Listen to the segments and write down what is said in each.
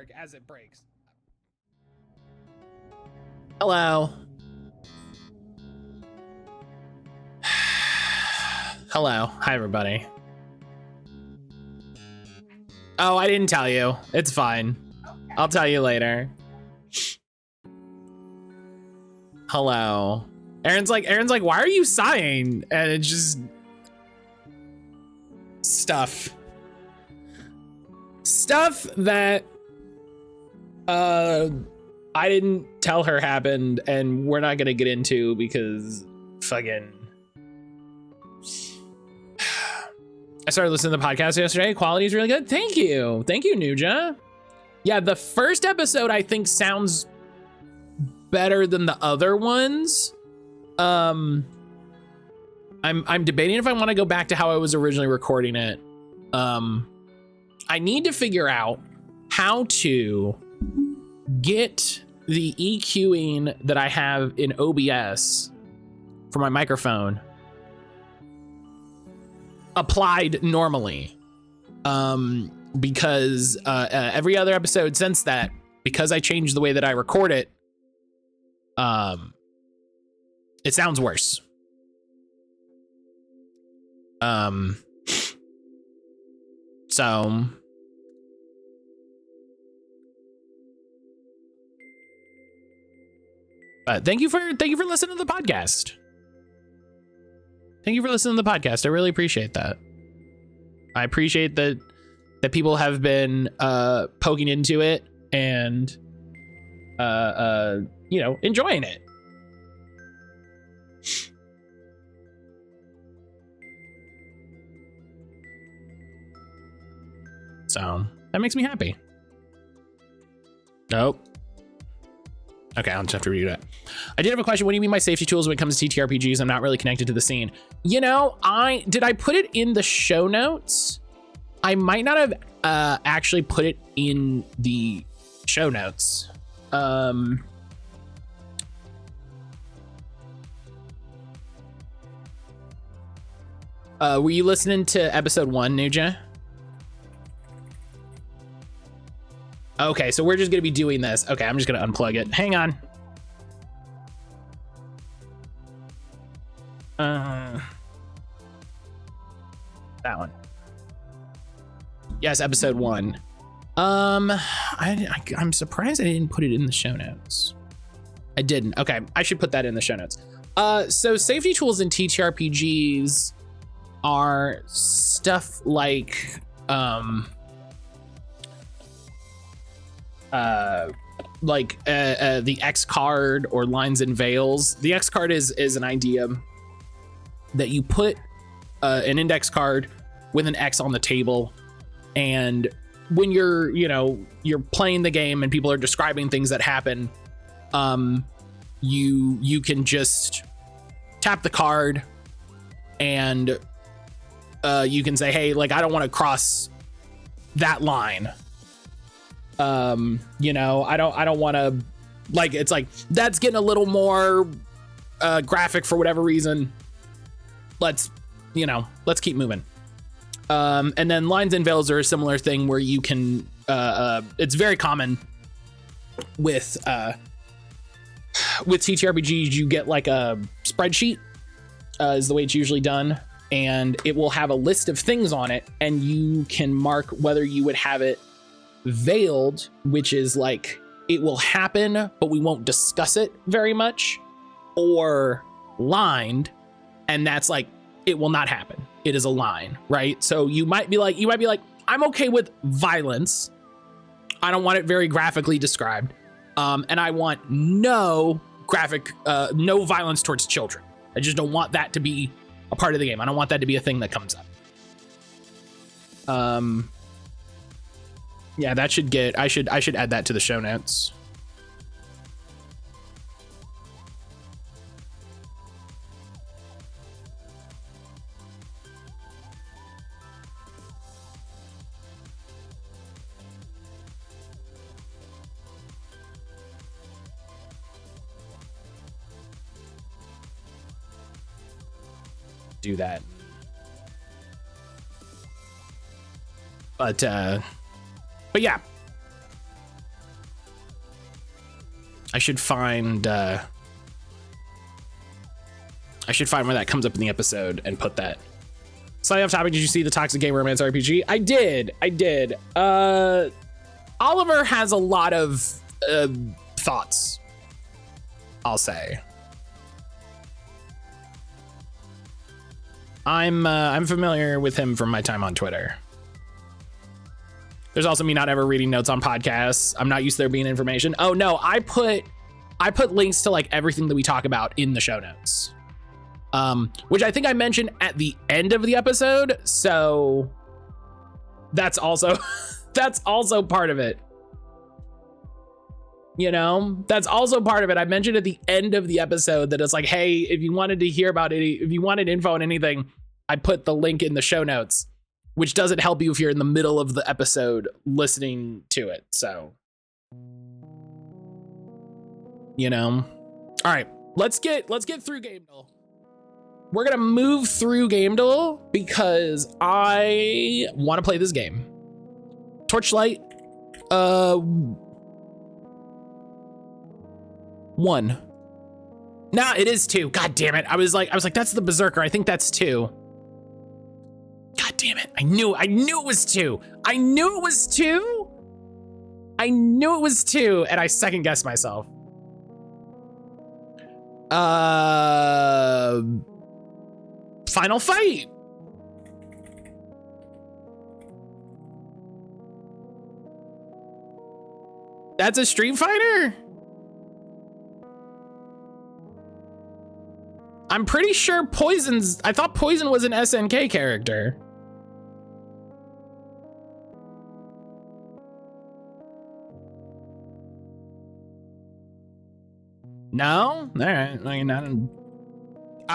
work as it breaks. Hello. Hello. Hi, everybody. Oh, I didn't tell you. It's fine. I'll tell you later. Hello. Aaron's like, why are you sighing? And it's just stuff that I didn't tell her happened, and we're not gonna get into because fucking I started listening to the podcast yesterday. Quality is really good. Thank you, Nuja. Yeah, the first episode I think sounds better than the other ones. I'm debating if I want to go back to how I was originally recording it. I need to figure out how to get the EQing that I have in OBS for my microphone applied normally. Because every other episode since that, because I changed the way that I record it, it sounds worse. So thank you for listening to the podcast. Thank you for listening to the podcast. I really appreciate that. I appreciate that people have been poking into it and you know, enjoying it. So that makes me happy. Nope. Okay, I'll just have to redo that. I did have a question. What do you mean by safety tools when it comes to TTRPGs? I'm not really connected to the scene. You know, I put it in the show notes? I might not have actually put it in the show notes. Were you listening to episode 1, Nuja? Okay, so we're just gonna be doing this. Okay, I'm just gonna unplug it. Hang on. That one. Yes, episode 1. I'm surprised I didn't put it in the show notes. I didn't. Okay, I should put that in the show notes. So safety tools in TTRPGs are stuff like the X card or lines and veils. The X card is an idea that you put an index card with an X on the table, and when you're playing the game and people are describing things that happen, you can just tap the card and you can say, hey, like, I don't want to cross that line. You know, I don't want to, like, it's like, that's getting a little more graphic for whatever reason. Let's keep moving. And then lines and veils are a similar thing where you can, it's very common with TTRPGs, you get like a spreadsheet, is the way it's usually done. And it will have a list of things on it, and you can mark whether you would have it veiled, which is like, it will happen, but we won't discuss it very much, or lined, and that's like, it will not happen. It is a line, right? So you might be like, I'm okay with violence. I don't want it very graphically described. And I want no violence towards children. I just don't want that to be a part of the game. I don't want that to be a thing that comes up. Yeah, that should get, I should add that to the show notes. Do that. But yeah, I should find where that comes up in the episode and put that. Slightly off topic, did you see the Toxic Game Romance RPG? I did. Oliver has a lot of thoughts, I'll say. I'm familiar with him from my time on Twitter. There's also me not ever reading notes on podcasts. I'm not used to there being information. Oh no, I put links to like everything that we talk about in the show notes. Which I think I mentioned at the end of the episode. So that's also that's also part of it. You know, that's also part of it. I mentioned at the end of the episode that it's like, hey, if you wanted to hear about it, if you wanted info on anything, I put the link in the show notes, which doesn't help you if you're in the middle of the episode listening to it. So, you know, all right, let's get through Game Duel. We're going to move through Game Duel because I want to play this game. Torchlight, 1. Nah, it is 2. God damn it. I was like, that's the Berserker. I think that's 2. God damn it. I knew it was 2. I knew it was 2. And I second guessed myself. Final fight. That's a Street Fighter? I'm pretty sure I thought Poison was an SNK character. No? All right. I mean, I don't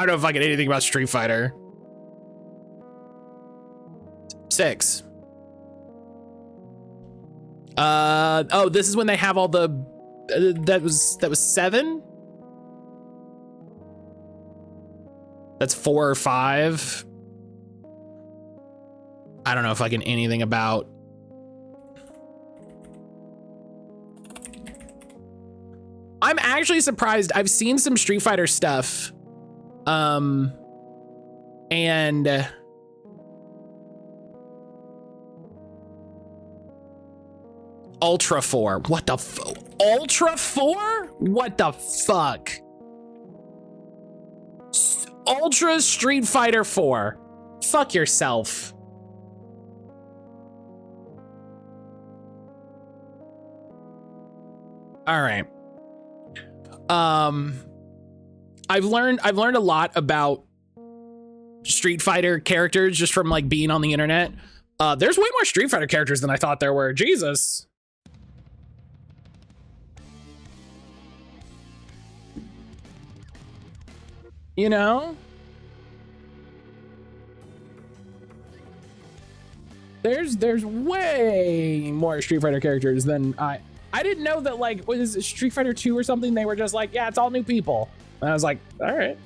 know if I get anything about Street Fighter. 6. Oh, this is when they have all the, that was 7? That's 4 or 5. I don't know if I can anything about. I'm actually surprised. I've seen some Street Fighter stuff. And Ultra 4. What the Ultra 4? What the fuck? Ultra Street Fighter 4. Fuck yourself. All right. I've learned a lot about Street Fighter characters just from like being on the internet. There's way more Street Fighter characters than I thought there were. Jesus. You know? There's way more Street Fighter characters than I didn't know that, like, was it Street Fighter 2 or something? They were just like, yeah, it's all new people. And I was like, all right.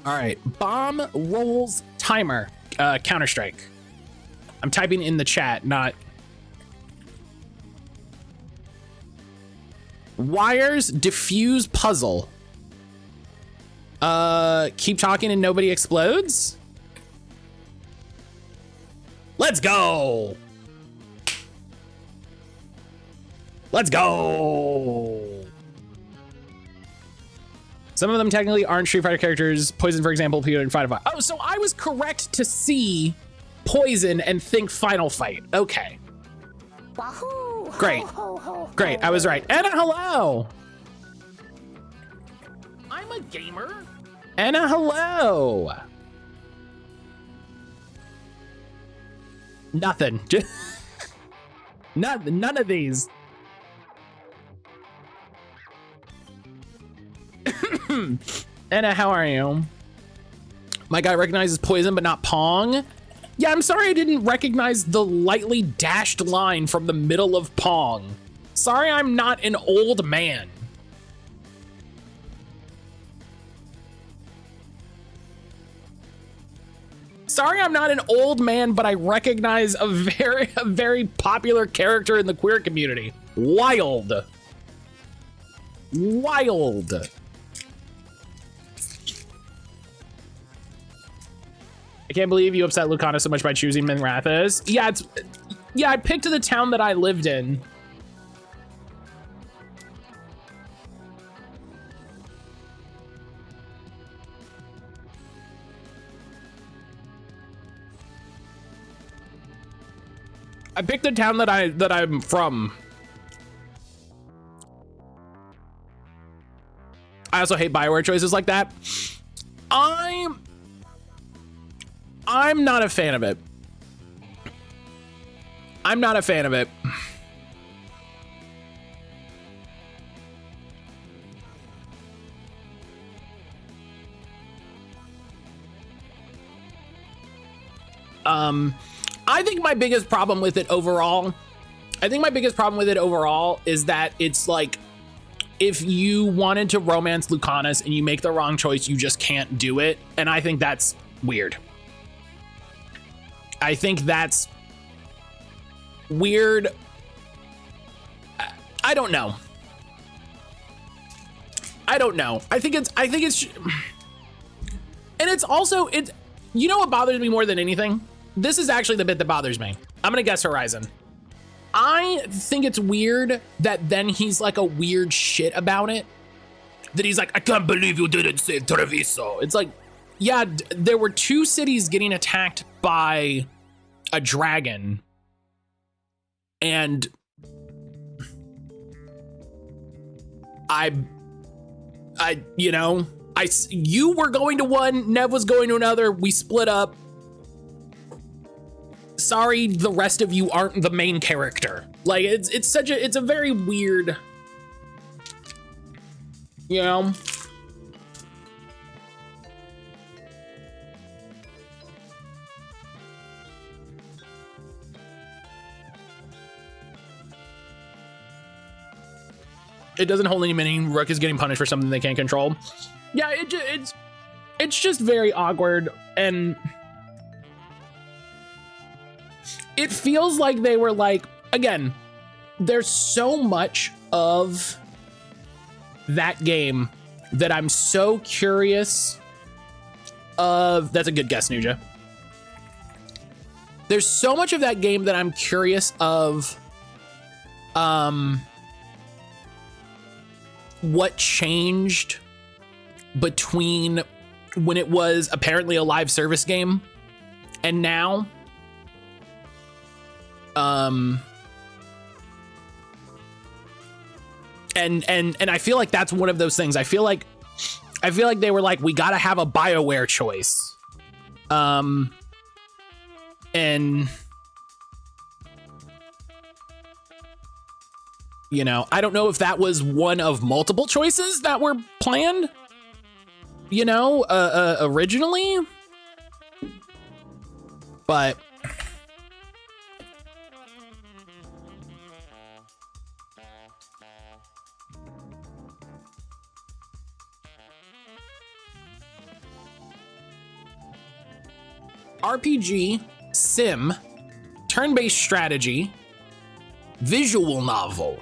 All right, bomb rolls timer, Counter-Strike. I'm typing in the chat, not. Wires diffuse puzzle. Keep talking and nobody explodes. Let's go. Let's go. Some of them technically aren't Street Fighter characters. Poison, for example, appeared in Final Fight. Oh, so I was correct to see Poison and think Final Fight. Okay. Great. Great, I was right. Anna, hello. I'm a gamer. Anna, hello. Nothing. Just none of these. Anna, how are you? My guy recognizes Poison, but not Pong. Yeah, I'm sorry I didn't recognize the lightly dashed line from the middle of Pong. Sorry I'm not an old man. Sorry, I'm not an old man, but I recognize a very popular character in the queer community. Wild. Wild. I can't believe you upset Lucana so much by choosing Minrathous. Yeah, I picked the town that I lived in. I picked the town that I'm from. I also hate Bioware choices like that. I'm not a fan of it. I'm not a fan of it. I think my biggest problem with it overall, is that it's like, if you wanted to romance Lucanus and you make the wrong choice, you just can't do it. And I think that's weird. I think that's weird. I don't know. I think it's, and it's also, you know what bothers me more than anything? This is actually the bit that bothers me. I'm gonna guess Horizon. I think it's weird that then he's like a weird shit about it. That he's like, I can't believe you didn't save Treviso. It's like, yeah, there were 2 cities getting attacked by a dragon. And you were going to one, Nev was going to another, we split up. Sorry, the rest of you aren't the main character. Like, it's a very weird, you know? It doesn't hold any meaning. Rook is getting punished for something they can't control. Yeah, it's just very awkward, and it feels like they were like, again, there's so much of that game that I'm so curious of. That's a good guess, Nuja. There's so much of that game that I'm curious of what changed between when it was apparently a live service game and now. And I feel like that's one of those things. I feel like they were like, we gotta have a BioWare choice. And you know, I don't know if that was one of multiple choices that were planned, you know, originally, but RPG, sim, turn-based strategy, visual novel.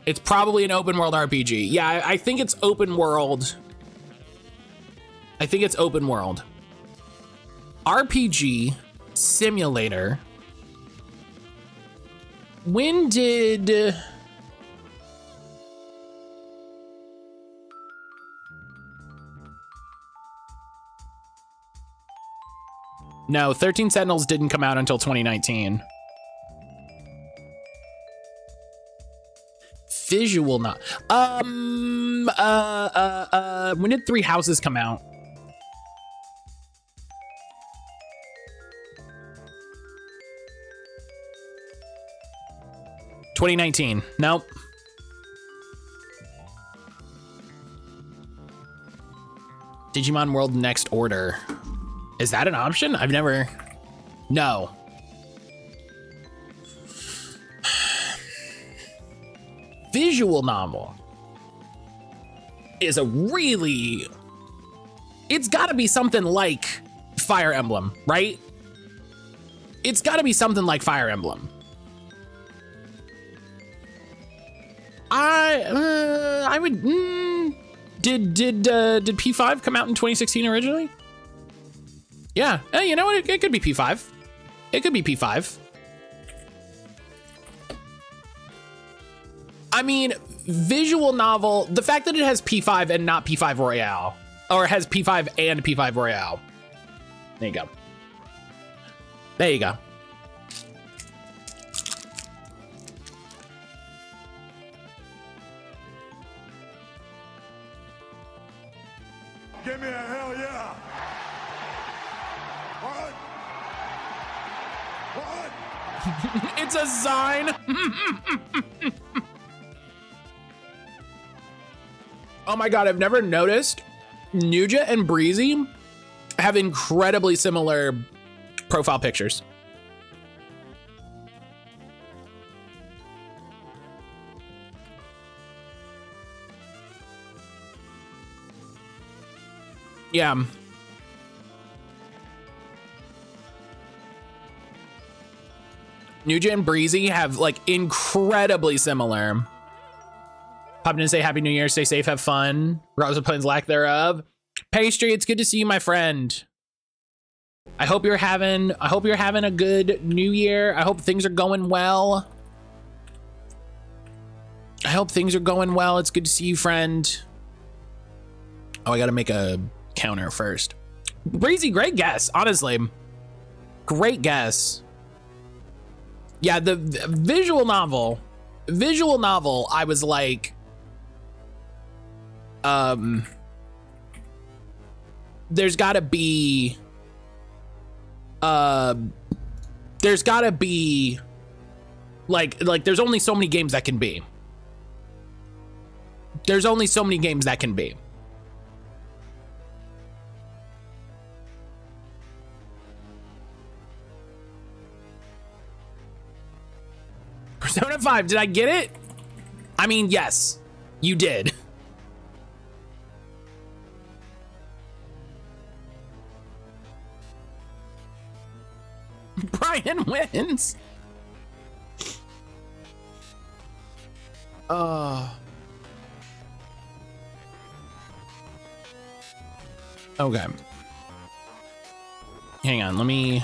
It's probably an open world RPG. Yeah, I think it's open world. I think it's open world. RPG, simulator. When did... No, 13 Sentinels didn't come out until 2019. Visual not. When did Three Houses come out? $2019. Nope. Digimon World Next Order. Is that an option? I've never... No. visual novel is a really, it's got to be something like Fire Emblem, right? It's got to be something like Fire Emblem. I would. Did P5 come out in 2016 originally? Yeah. You know what? It could be P5. It could be P5. I mean, visual novel. The fact that it has P5 and not P5 Royale, or it has P5 and P5 Royale. There you go. There you go. Give me a hell yeah. What? What? It's a sign. Oh my God, I've never noticed. Nuja and Breezy have incredibly similar profile pictures. Yeah. Nuja and Breezy have like incredibly similar. Popping in to say Happy New Year, stay safe, have fun, regardless of plans lack thereof. Pastry, it's good to see you, my friend. I hope you're having a good New Year. I hope things are going well. I hope things are going well. It's good to see you, friend. Oh, I gotta make a counter first. Breezy, great guess, honestly. Great guess. Yeah, the visual novel, I was like, there's gotta be like there's only so many games that can be. There's only so many games that can be. Persona 5, did I get it? I mean, yes, you did. Brian wins. Okay. Hang on, let me.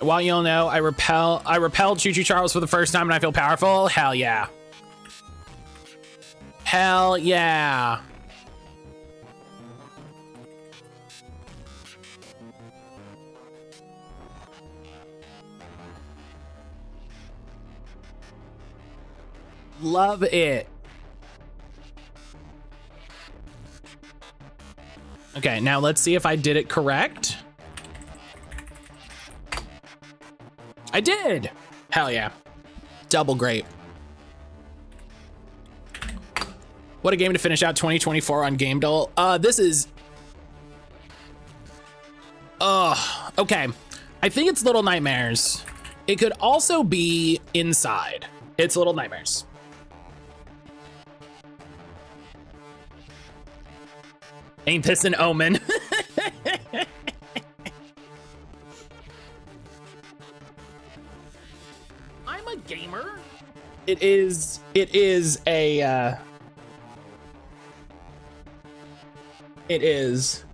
While you'll know, I repelled Choo Choo Charles for the first time and I feel powerful. Hell yeah. Hell yeah. Love it. Okay, now let's see if I did it correct. I did. Hell yeah. Double great. What a game to finish out 2024 on Game Dull. This is. Okay. I think it's Little Nightmares. It could also be Inside. It's Little Nightmares. Ain't this an omen? I'm a gamer. It is a, it is.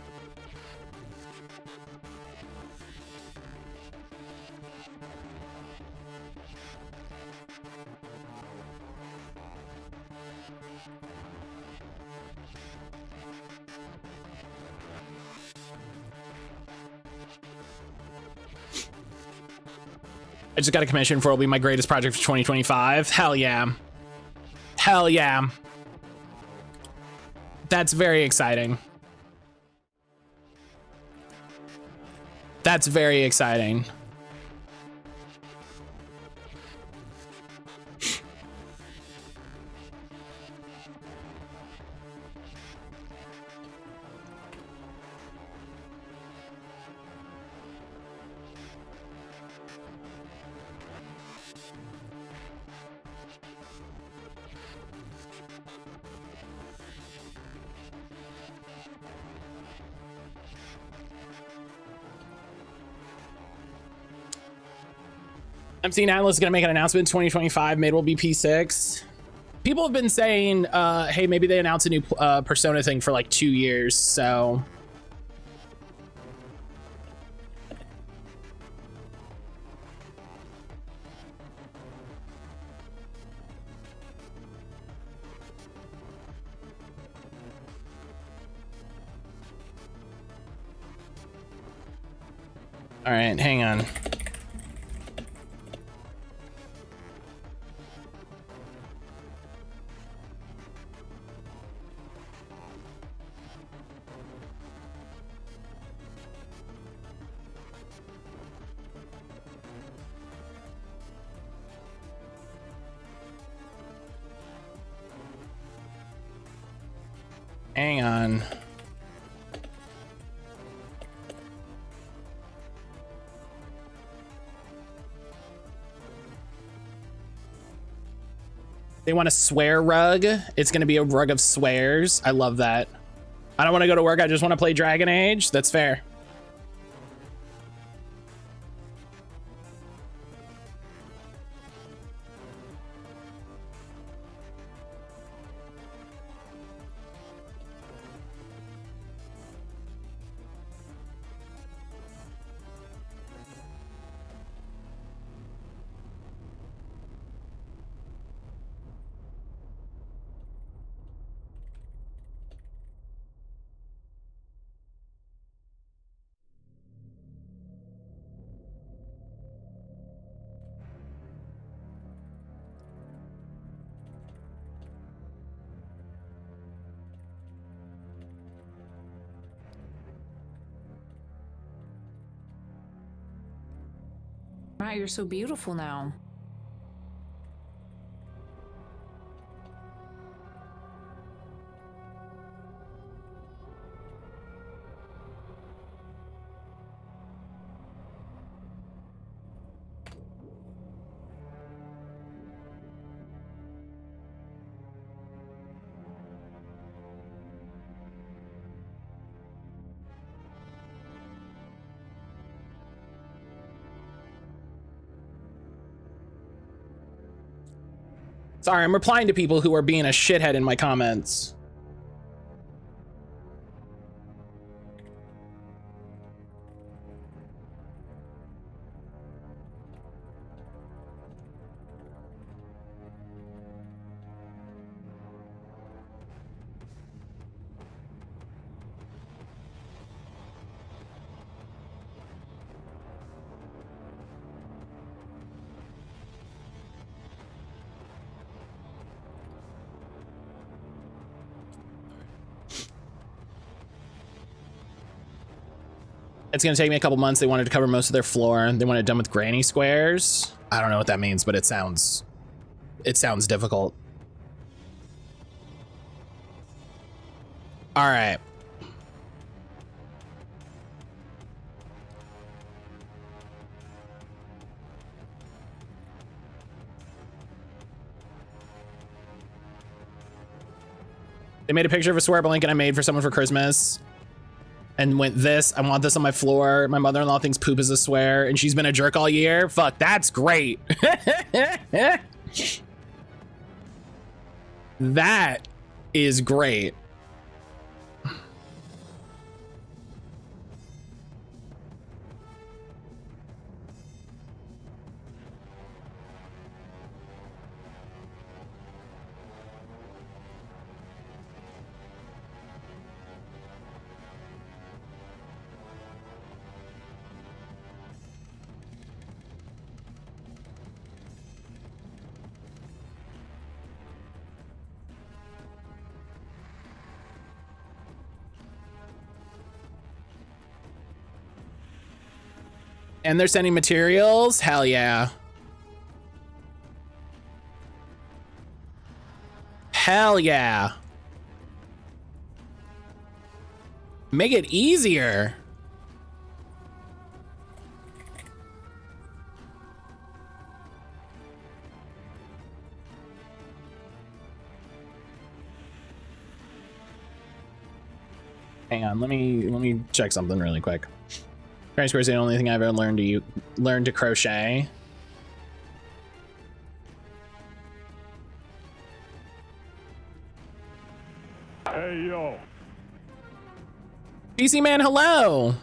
I just got a commission for it'll be my greatest project for 2025. Hell yeah. Hell yeah. That's very exciting. That's very exciting. I'm seeing Atlas is gonna make an announcement in 2025. Maybe it will be P6. People have been saying, hey, maybe they announce a new Persona thing for like 2 years, so. All right, hang on. Hang on. They want a swear rug. It's going to be a rug of swears. I love that. I don't want to go to work. I just want to play Dragon Age. That's fair. Wow, you're so beautiful now. Sorry, I'm replying to people who are being a shithead in my comments. It's gonna take me a couple months. They wanted to cover most of their floor. They want it done with granny squares. I don't know what that means, but it sounds difficult. All right. They made a picture of a swear blanket I made for someone for Christmas. And went I want this on my floor. My mother-in-law thinks poop is a swear and she's been a jerk all year. Fuck, that's great. That is great. And they're sending materials? Hell yeah. Hell yeah. Make it easier. Hang on, let me check something really quick. Granny square is the only thing I've ever learned to crochet. Hey, yo. PC Man, hello.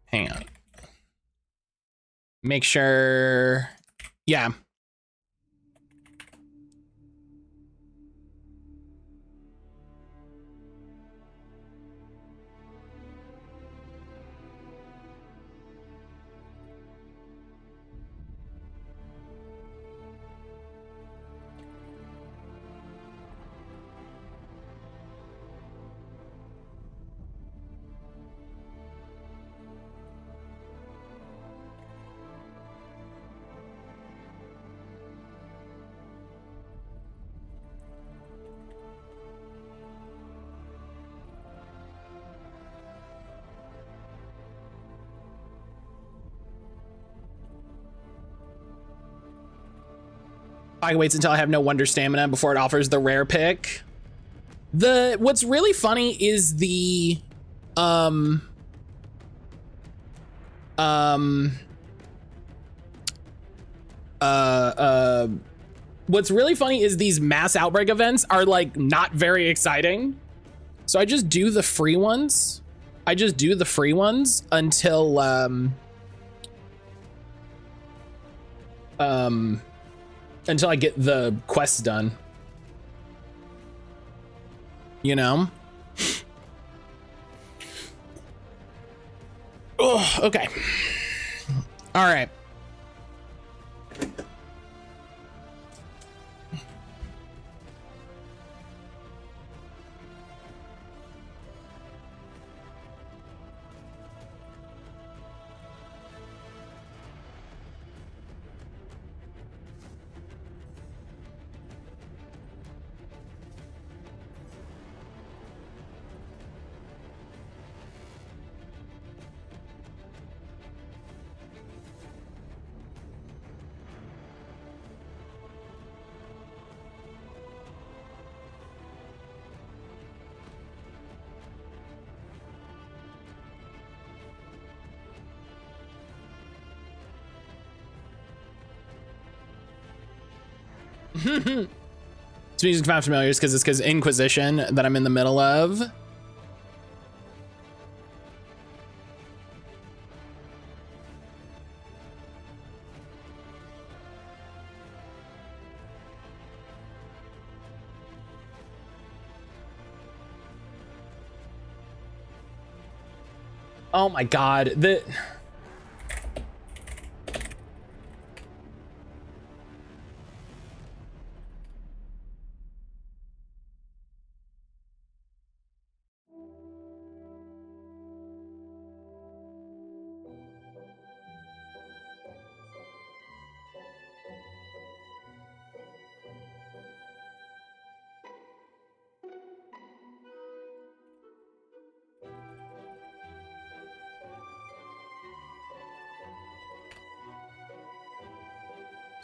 Hang on. Make sure. Yeah. I waits until I have no wonder stamina before it offers the rare pick. What's really funny is what's really funny is these mass outbreak events are like not very exciting. So I just do the free ones. Until until I get the quests done. You know? Oh, okay. All right. It's music found familiar because Inquisition that I'm in the middle of. Oh my God,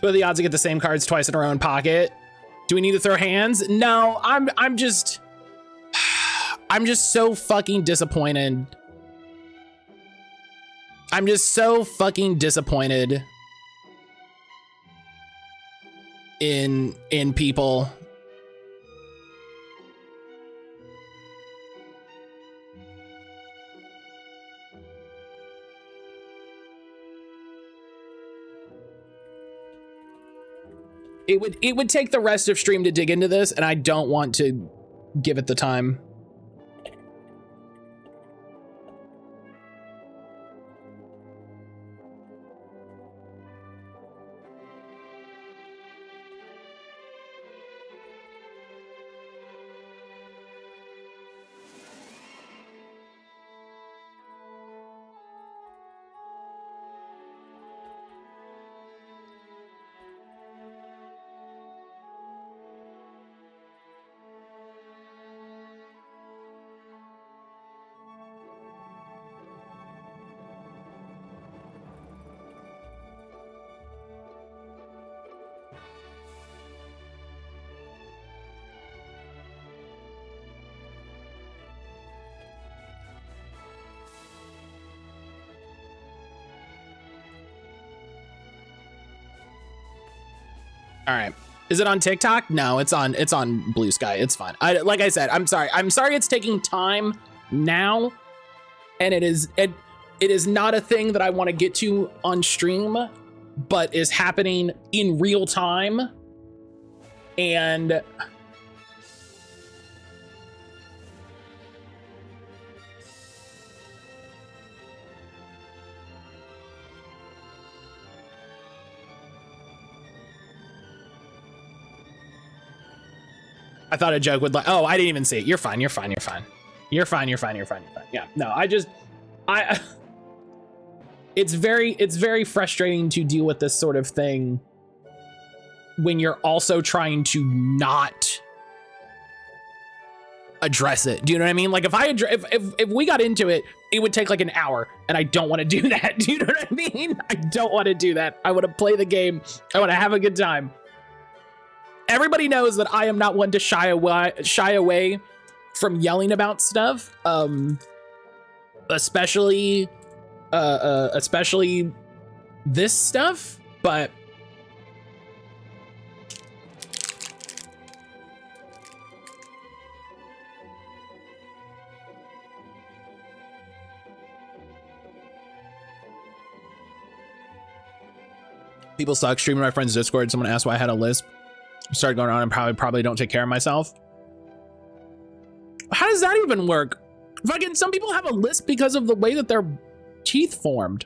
what are the odds to get the same cards twice in a row in pocket? Do we need to throw hands? No, I'm just so fucking disappointed. I'm just so fucking disappointed in people. It would take the rest of stream to dig into this, and I don't want to give it the time. All right. Is it on TikTok? No, it's on Blue Sky. It's fine. Like I said, I'm sorry. I'm sorry it's taking time now, and it is not a thing that I want to get to on stream, but is happening in real time. And I thought a joke would like, oh, I didn't even see it. You're fine. You're fine. You're fine. You're fine. You're fine. You're fine. You're fine. Yeah. No, it's very frustrating to deal with this sort of thing when you're also trying to not address it. Do you know what I mean? Like if we got into it, it would take like an hour, and I don't want to do that. Do you know what I mean? I don't want to do that. I want to play the game. I want to have a good time. Everybody knows that I am not one to shy away from yelling about stuff, especially this stuff. But people suck. Streaming my friend's Discord. Someone asked why I had a lisp. Started going on and probably don't take care of myself. How does that even work? Fucking some people have a lisp because of the way that their teeth formed.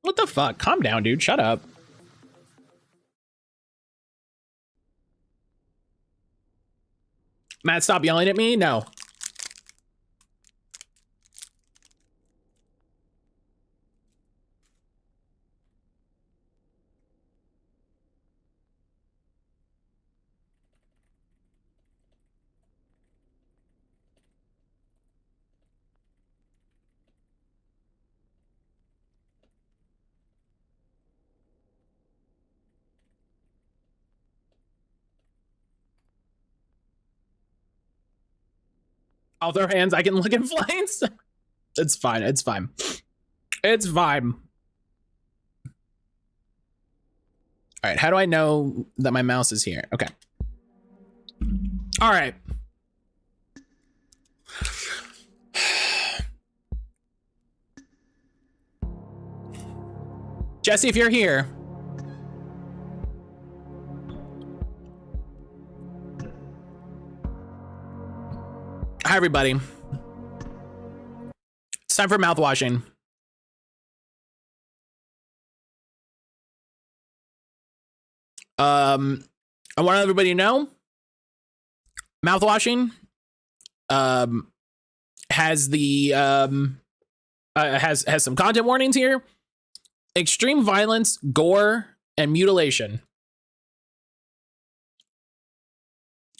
What the fuck? Calm down, dude. Shut up. Matt, stop yelling at me. No. I'll throw hands. I can look in flames. It's fine. It's fine. It's fine. All right. How do I know that my mouse is here? Okay. All right. Jesse, if you're here. Hi, everybody. It's time for mouthwashing. I want everybody to know mouthwashing has the has some content warnings here. Extreme violence, gore, and mutilation.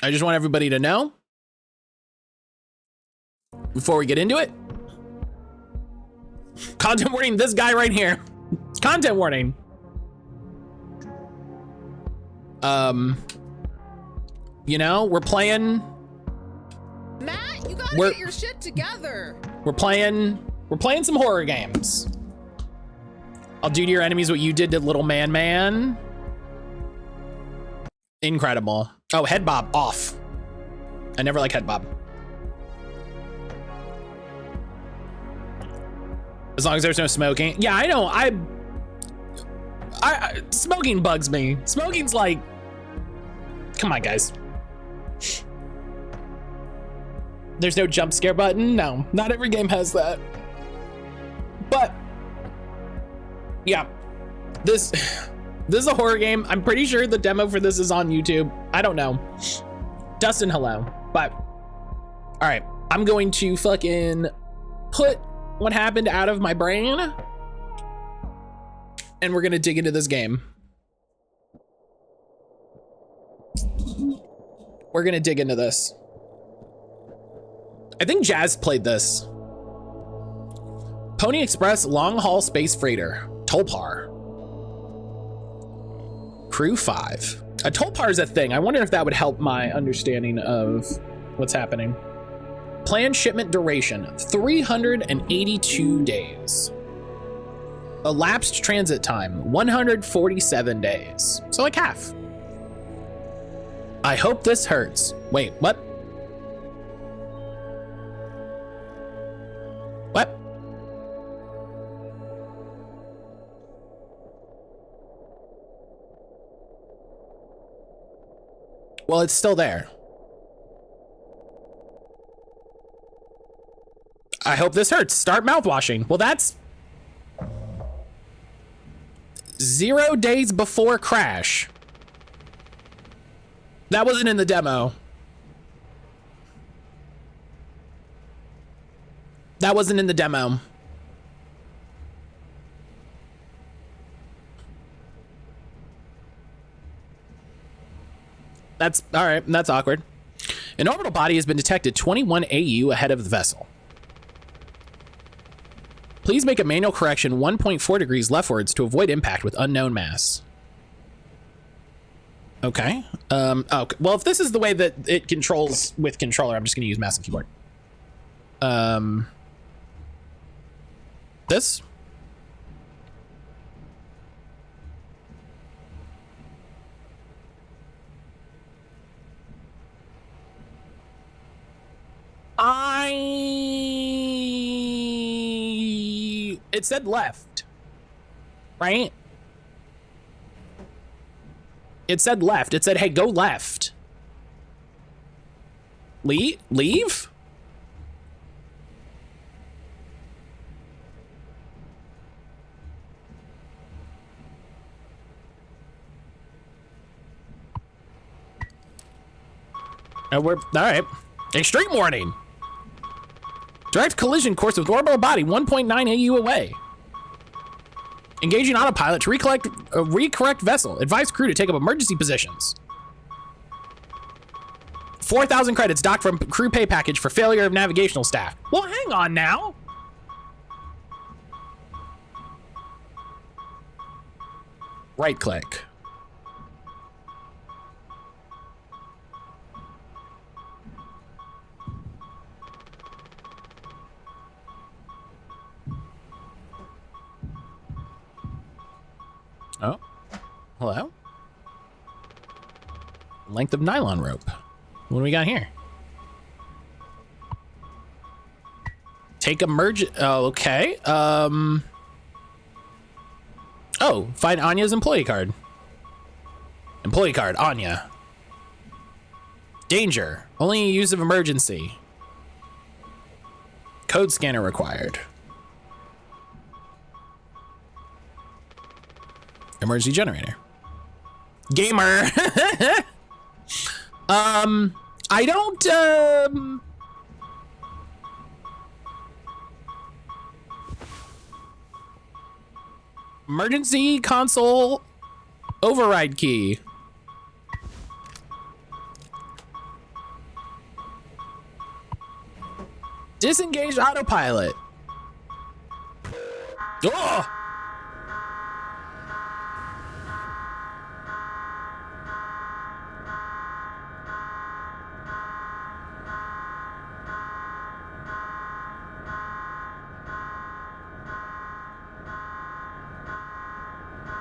I just want everybody to know before we get into it. Content warning, this guy right here. Content warning. You know, we're playing. Matt, you gotta get your shit together. We're playing some horror games. I'll do to your enemies what you did to little man. Incredible. Oh, head bob off. I never like head bob. As long as there's no smoking. Yeah, I know. I smoking bugs me. Smoking's like, come on, guys. There's no jump scare button. No, not every game has that. But yeah, this is a horror game. I'm pretty sure the demo for this is on YouTube. I don't know. Dustin, hello. But all right, I'm going to fucking put what happened out of my brain, and we're gonna dig into this game. We're gonna dig into this. I think Jazz played this. Pony Express Long Haul Space Freighter, Tulpar. Crew 5. A Tulpar is a thing. I wonder if that would help my understanding of what's happening. Planned shipment duration, 382 days. Elapsed transit time, 147 days. So like half. I hope this hurts. Wait, what? What? Well, it's still there. I hope this hurts. Start mouthwashing. Well, that's 0 days before crash. That wasn't in the demo. That wasn't in the demo. That's all right. That's awkward. An orbital body has been detected 21 AU ahead of the vessel. Please make a manual correction 1.4 degrees leftwards to avoid impact with unknown mass. Okay. Okay. Well, if this is the way that it controls with controller, I'm just going to use mouse and keyboard. This? It said left, right? It said left. It said, hey, go left. Leave? We're all right. Extreme warning. Direct collision course with orbital body 1.9 AU away. Engaging autopilot to recorrect vessel. Advise crew to take up emergency positions. 4,000 credits docked from crew pay package for failure of navigational staff. Well, hang on now. Right click. Oh, hello. Length of nylon rope. What do we got here? Take emergent. Oh, okay. Oh, find Anya's employee card. Employee card, Anya. Danger. Only use of emergency. Code scanner required. Emergency generator. Gamer. I don't, emergency console override key. Disengage autopilot. Oh!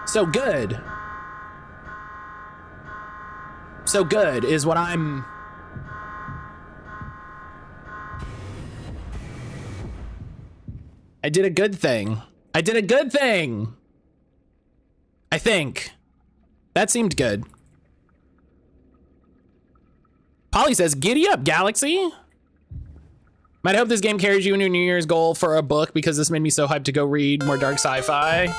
So good. So good is what I'm... I did a good thing. I did a good thing. I think. That seemed good. Polly says, giddy up, Galaxy. Might hope this game carries you in your New Year's goal for a book because this made me so hyped to go read more dark sci-fi.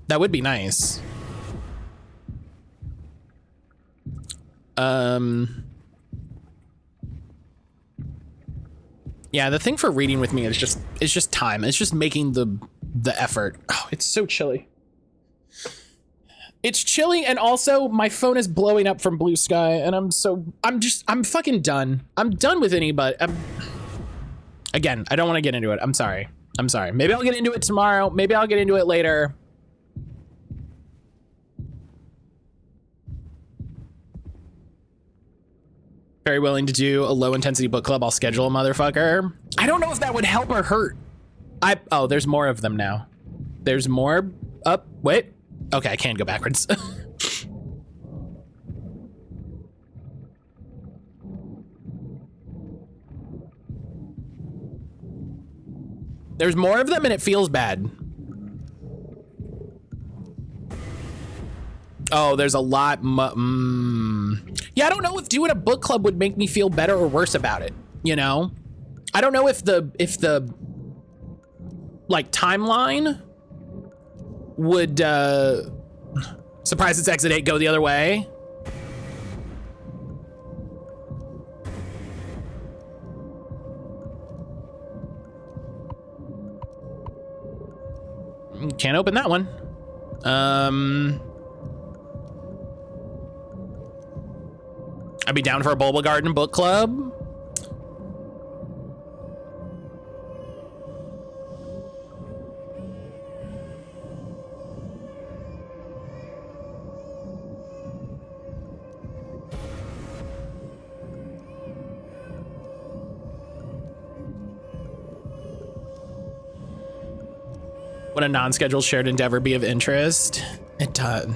That would be nice. Yeah, the thing for reading with me is just time. It's just making the effort. Oh, it's so chilly. It's chilly, and also my phone is blowing up from blue sky, and I'm fucking done. I'm done with anybody. Again, I don't want to get into it. I'm sorry. Maybe I'll get into it tomorrow. Maybe I'll get into it later. Very willing to do a low intensity book club. I'll schedule a motherfucker. I don't know if that would help or hurt. Oh, there's more of them now. There's more up. Wait. Okay, I can't go backwards. There's more of them and it feels bad. Oh, there's a lot. Yeah, I don't know if doing a book club would make me feel better or worse about it. You know, I don't know if the like timeline would surprise its exit 8 go the other way. Can't open that one. I'd be down for a Bulba Garden book club. Would a non-scheduled shared endeavor be of interest? It does.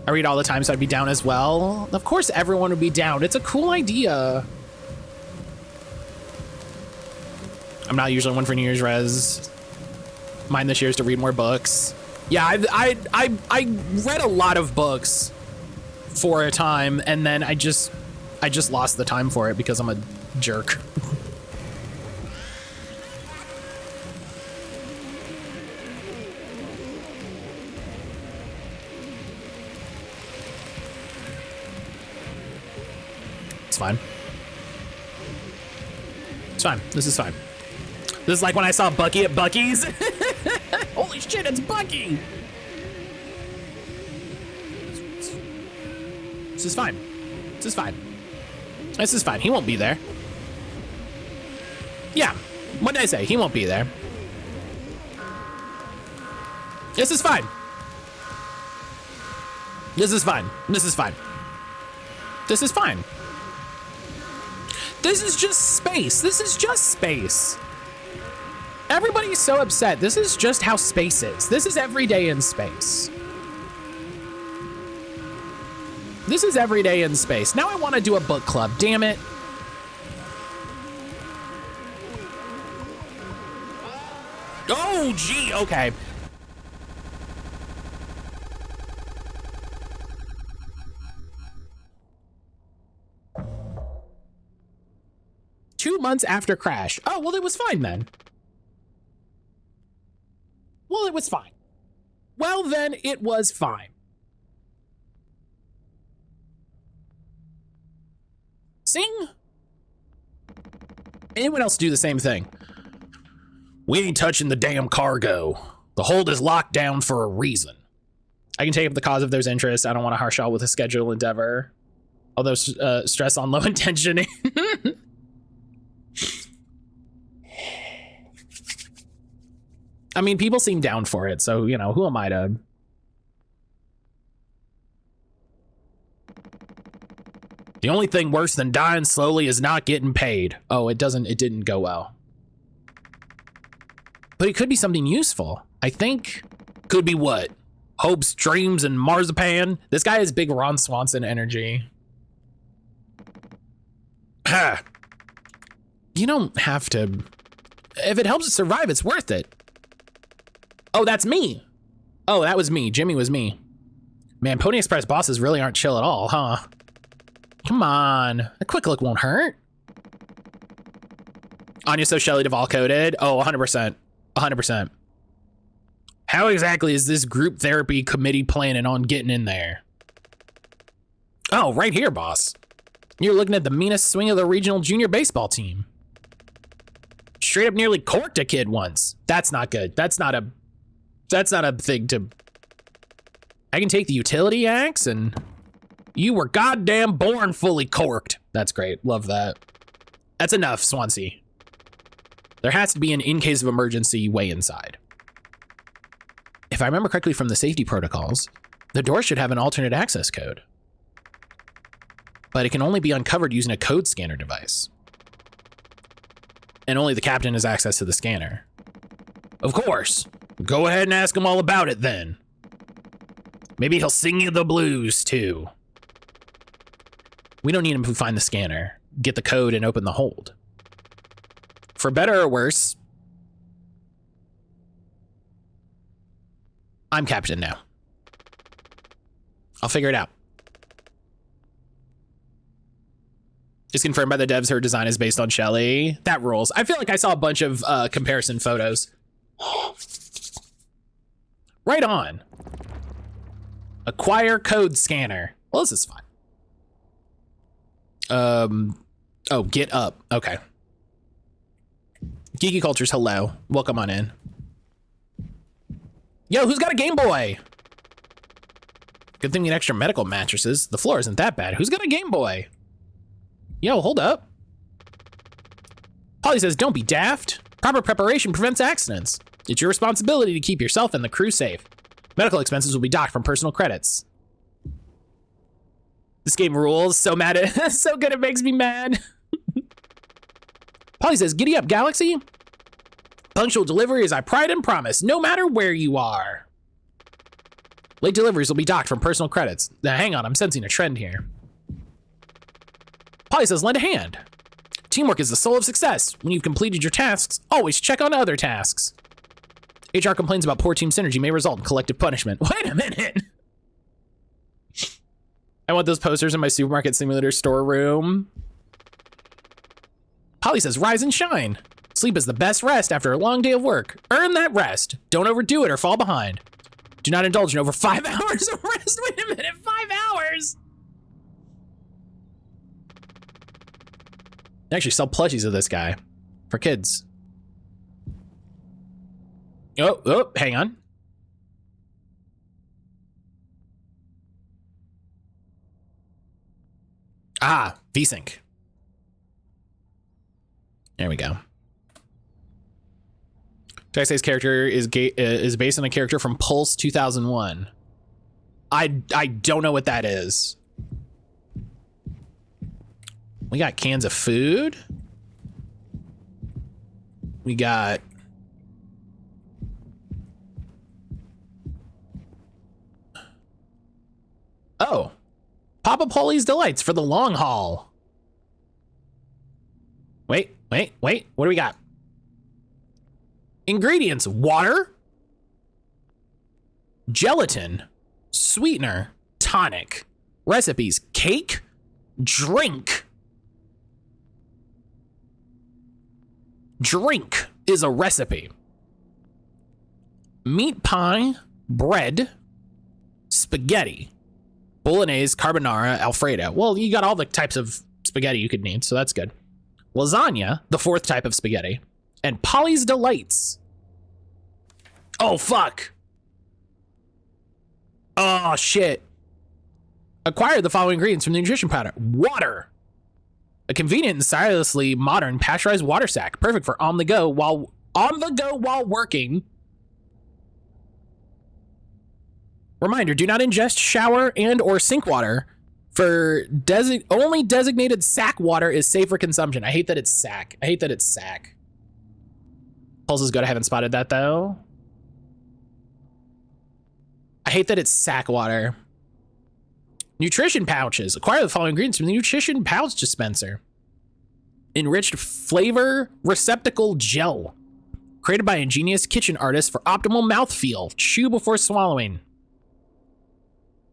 I read all the time, so I'd be down as well. Of course everyone would be down. It's a cool idea. I'm not usually one for New Year's res. Mine this year is to read more books. Yeah, I read a lot of books for a time, and then I just lost the time for it because I'm a jerk. It's fine. It's fine. This is fine. This is like when I saw Bucky at Bucky's. Holy shit, it's Bucky! This is fine. This is fine. This is fine. He won't be there. Yeah. What did I say? He won't be there. This is fine. This is fine. This is fine. This is fine. This is just space. This is just space. Everybody's so upset. This is just how space is. This is every day in space. This is every day in space. Now I want to do a book club. Damn it. Oh, gee. Okay. Two months after crash. Oh, well, it was fine then. Well, it was fine. Well, then it was fine. Sing? Anyone else do the same thing? We ain't touching the damn cargo. The hold is locked down for a reason. I can take up the cause if there's interest. I don't want to harsh out with a schedule endeavor. Although stress on low intention. I mean, people seem down for it, so, you know, who am I to... The only thing worse than dying slowly is not getting paid. Oh, it didn't go well. But it could be something useful. I think. Could be what? Hopes, dreams, and marzipan? This guy has big Ron Swanson energy. Ha! You don't have to... If it helps us survive, it's worth it. Oh, that's me. Oh, that was me. Jimmy was me. Man, Pony Express bosses really aren't chill at all, huh? Come on. A quick look won't hurt. Anya So Shelley Duvall coded. Oh, 100%. 100%. How exactly is this group therapy committee planning on getting in there? Oh, right here, boss. You're looking at the meanest swing of the regional junior baseball team. Straight up nearly corked a kid once. That's not good. That's not a thing to... I can take the utility axe and... You were goddamn born fully corked. That's great. Love that. That's enough, Swansea. There has to be an in case of emergency way inside. If I remember correctly from the safety protocols, the door should have an alternate access code. but it can only be uncovered using a code scanner device. And only the captain has access to the scanner. Of course. Go ahead and ask him all about it then. Maybe he'll sing you the blues too. We don't need him to find the scanner, get the code, and open the hold. For better or worse, I'm captain now. I'll figure it out. It's confirmed by the devs her design is based on Shelly. That rules. I feel like I saw a bunch of comparison photos. Right on. Acquire code scanner. Well, this is fine. Oh, get up. Okay. Geeky Cultures, hello. Welcome on in. Yo, who's got a Game Boy? Good thing we need extra medical mattresses. The floor isn't that bad. Who's got a Game Boy? Yo, hold up. Polly says, don't be daft. Proper preparation prevents accidents. It's your responsibility to keep yourself and the crew safe. Medical expenses will be docked from personal credits. This game rules. So mad. So good it makes me mad. Polly says, giddy up, Galaxy. Punctual delivery is our pride and promise, no matter where you are. Late deliveries will be docked from personal credits. Now, hang on, I'm sensing a trend here. Polly says, lend a hand. Teamwork is the soul of success. When you've completed your tasks, always check on other tasks. HR complaints about poor team synergy may result in collective punishment. Wait a minute. I want those posters in my supermarket simulator storeroom. Polly says, rise and shine. Sleep is the best rest after a long day of work. Earn that rest. Don't overdo it or fall behind. Do not indulge in over 5 hours of rest. Wait a minute, 5 hours? They actually sell plushies of this guy for kids. Oh, hang on. Ah, VSync. There we go. Jaxay's character is based on a character from Pulse 2001. I don't know what that is. We got cans of food. We got... Oh. Papa Polly's Delights for the long haul. Wait. What do we got? Ingredients: water, gelatin, sweetener, tonic. Recipes: cake, drink. Drink is a recipe. Meat pie, bread, spaghetti, bolognese, carbonara, Alfredo. Well, you got all the types of spaghetti you could need, so that's good. Lasagna, the 4th type of spaghetti, and Polly's Delights. Oh, fuck. Oh, shit. Acquire the following ingredients from the nutrition powder. Water. A convenient and stylistiquely modern pasteurized water sack. Perfect for on the go while working. Reminder, do not ingest shower and or sink water. Only designated sack water is safe for consumption. I hate that it's sack. Pulse is good. I haven't spotted that though. I hate that it's sack water. Nutrition pouches. Acquire the following ingredients from the nutrition pouch dispenser. Enriched flavor receptacle gel. Created by ingenious kitchen artists for optimal mouthfeel. Chew before swallowing.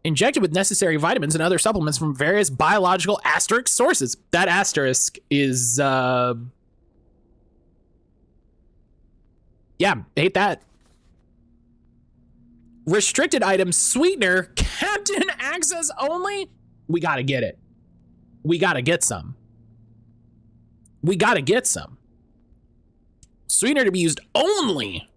Injected with necessary vitamins and other supplements from various biological asterisk sources. That asterisk is, yeah, hate that. Restricted items, sweetener, captain access only. We gotta get it. We gotta get some. Sweetener to be used only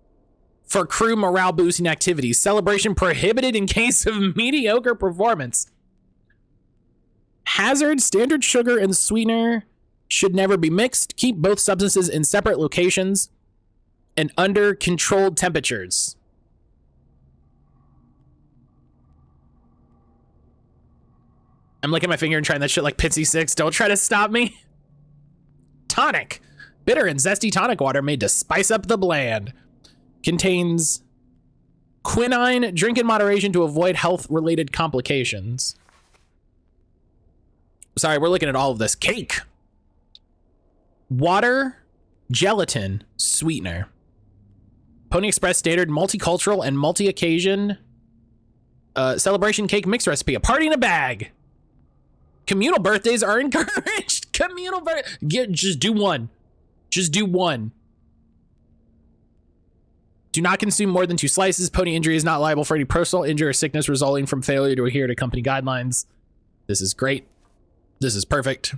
for crew morale boosting activities. Celebration prohibited in case of mediocre performance. Hazard, standard sugar and sweetener should never be mixed. Keep both substances in separate locations and under controlled temperatures. I'm licking my finger and trying that shit like Pitsy Six. Don't try to stop me. Tonic. Bitter and zesty tonic water made to spice up the bland. Contains quinine. Drink in moderation to avoid health-related complications. Sorry, we're looking at all of this. Cake. Water, gelatin, sweetener. Pony Express standard multicultural and multi-occasion celebration cake mix recipe. A party in a bag. Communal birthdays are encouraged. Communal just do one. Just do one. Do not consume more than 2 slices. Pony injury is not liable for any personal injury or sickness resulting from failure to adhere to company guidelines. This is great. This is perfect.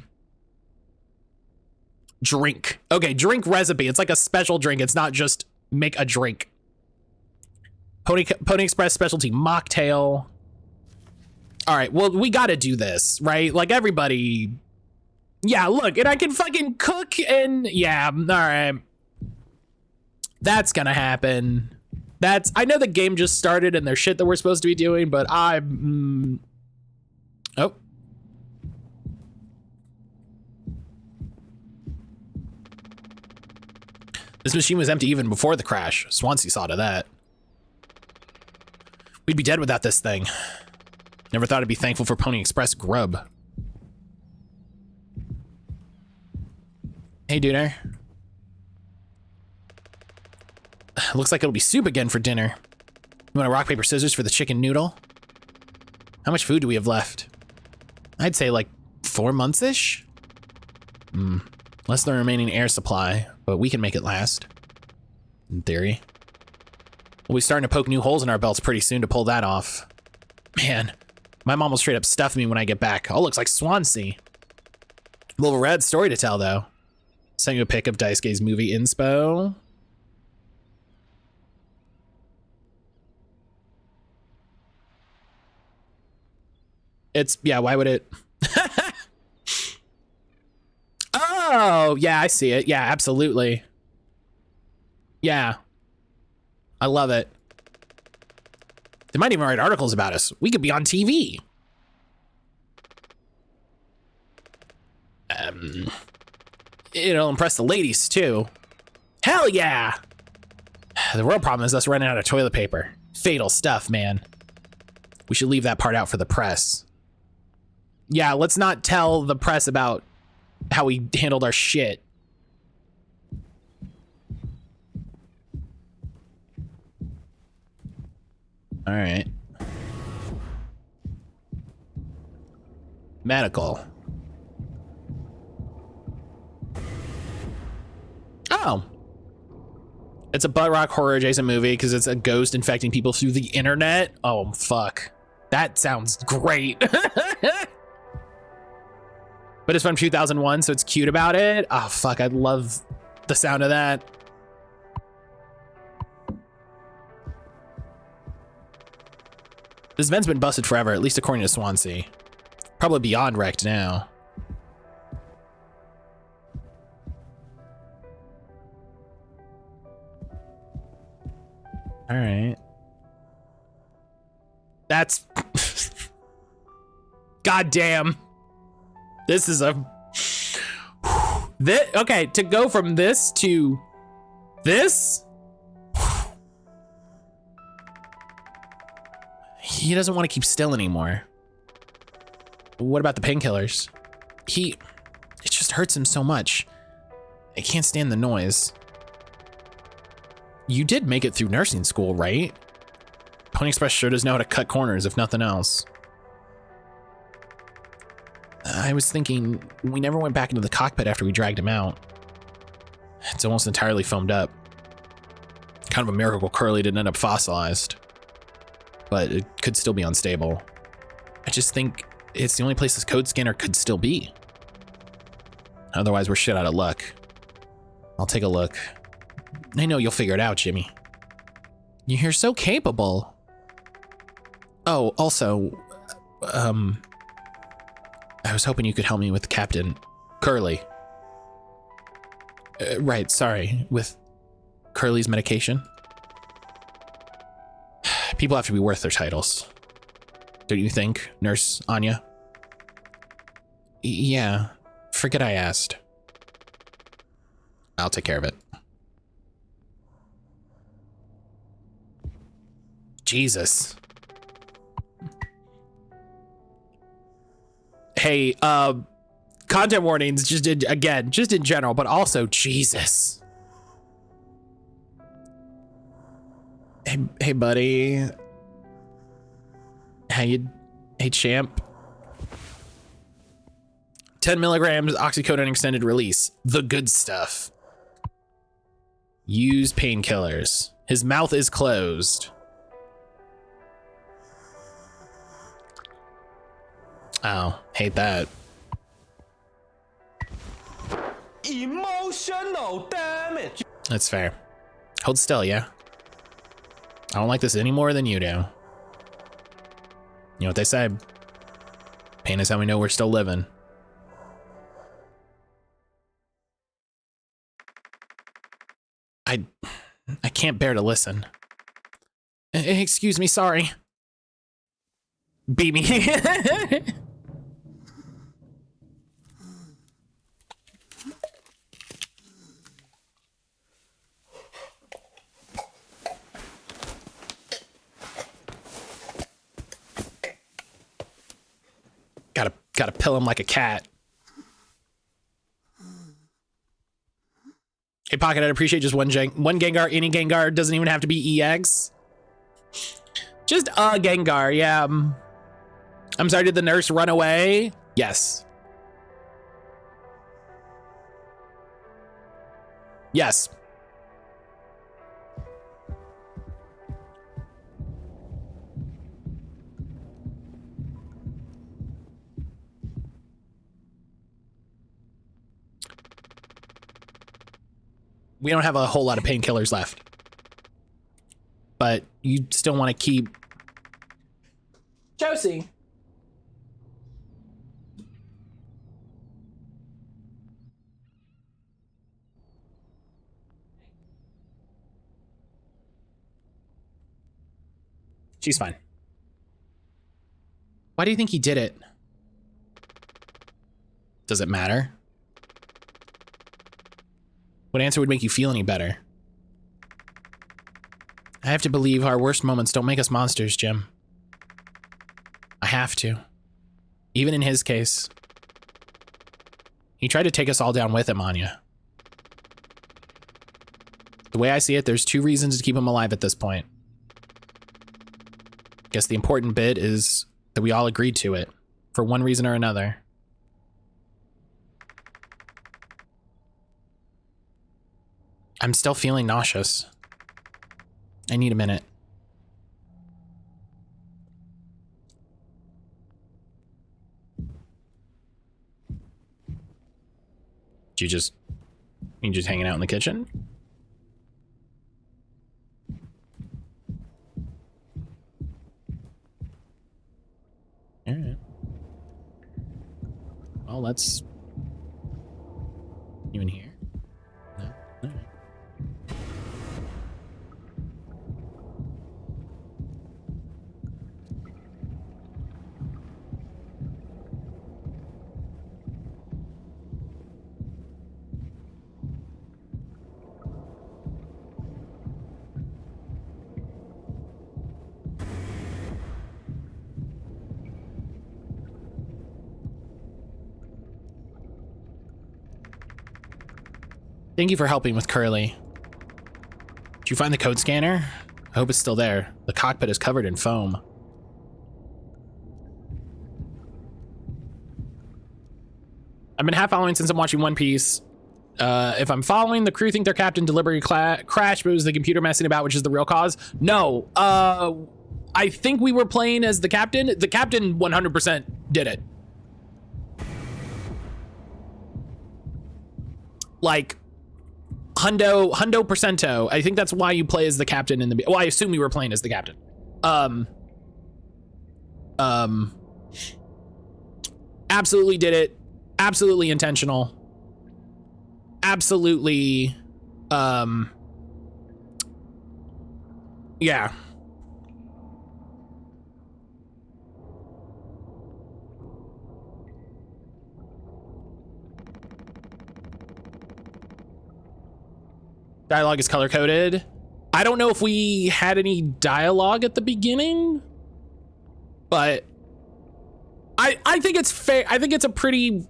Drink. Okay, drink recipe. It's like a special drink. It's not just make a drink. Pony Express specialty mocktail. All right, well, we got to do this, right? Like everybody. Yeah, look, and I can fucking cook and yeah, all right. That's gonna happen. I know the game just started and there's shit that we're supposed to be doing, but oh. This machine was empty even before the crash. Swansea saw to that. We'd be dead without this thing. Never thought I'd be thankful for Pony Express grub. Hey, Dooner. Looks like it'll be soup again for dinner. You want a rock, paper, scissors for the chicken noodle? How much food do we have left? I'd say like 4 months-ish? Less than the remaining air supply, but we can make it last. In theory. We'll be starting to poke new holes in our belts pretty soon to pull that off. Man, my mom will straight up stuff me when I get back. Oh, looks like Swansea. Little rad story to tell, though. Sent you a pic of Daisuke's movie inspo. Yeah, why would it? Oh, yeah, I see it. Yeah, absolutely. Yeah. I love it. They might even write articles about us. We could be on TV. It'll impress the ladies, too. Hell yeah! The real problem is us running out of toilet paper. Fatal stuff, man. We should leave that part out for the press. Yeah, let's not tell the press about how we handled our shit. All right. Medical. Oh. It's a butt rock horror adjacent movie because it's a ghost infecting people through the internet. Oh, fuck. That sounds great. But it's from 2001, so it's cute about it. Oh, fuck. I love the sound of that. This vent's been busted forever, at least according to Swansea. Probably beyond wrecked now. All right. That's... God damn. This is a... Okay, to go from this to this... He doesn't want to keep still anymore. What about the painkillers? It just hurts him so much. I can't stand the noise. You did make it through nursing school, right? Pony Express sure does know how to cut corners, if nothing else. I was thinking, we never went back into the cockpit after we dragged him out. It's almost entirely foamed up. Kind of a miracle Curly didn't end up fossilized. But it could still be unstable. I just think it's the only place this code scanner could still be. Otherwise, we're shit out of luck. I'll take a look. I know you'll figure it out, Jimmy. You're so capable. Oh, also, I was hoping you could help me with Captain Curly. Right, sorry, with Curly's medication. People have to be worth their titles. Don't you think, Nurse Anya? Yeah, forget I asked. I'll take care of it. Jesus. Hey, content warnings, just in general, but also Jesus. Hey, buddy. Hey, champ. 10 milligrams oxycodone extended release. The good stuff. Use painkillers. His mouth is closed. Oh, hate that. Emotional damage. That's fair. Hold still, yeah? I don't like this any more than you do. You know what they say? Pain is how we know we're still living. I can't bear to listen. Excuse me, sorry. Beat me. Gotta pill him like a cat. Hey, Pocket, I'd appreciate just one Gengar. Any Gengar, doesn't even have to be EX. Just a Gengar, yeah. I'm sorry, did the nurse run away? Yes. Yes. We don't have a whole lot of painkillers left. But you still want to keep... Josie. She's fine. Why do you think he did it? Does it matter? What answer would make you feel any better? I have to believe our worst moments don't make us monsters, Jim. I have to. Even in his case. He tried to take us all down with him, Anya. The way I see it, there's two reasons to keep him alive at this point. Guess the important bit is that we all agreed to it, for one reason or another. I'm still feeling nauseous. I need a minute. You just hanging out in the kitchen? All right. Well, let's... You in here? No? All right. Thank you for helping with Curly. Did you find the code scanner? I hope it's still there. The cockpit is covered in foam. I've been half following since I'm watching One Piece. If I'm following, the crew think their captain deliberately crashed, but it was the computer messing about, which is the real cause. No, I think we were playing as the captain. The captain 100% did it. Like, Hundo percento. I think that's why you play as the captain in the... Well, I assume we were playing as the captain. Absolutely did it. Absolutely intentional. Absolutely, yeah. Dialogue is color coded. I don't know if we had any dialogue at the beginning, but I think it's fair. I think it's a pretty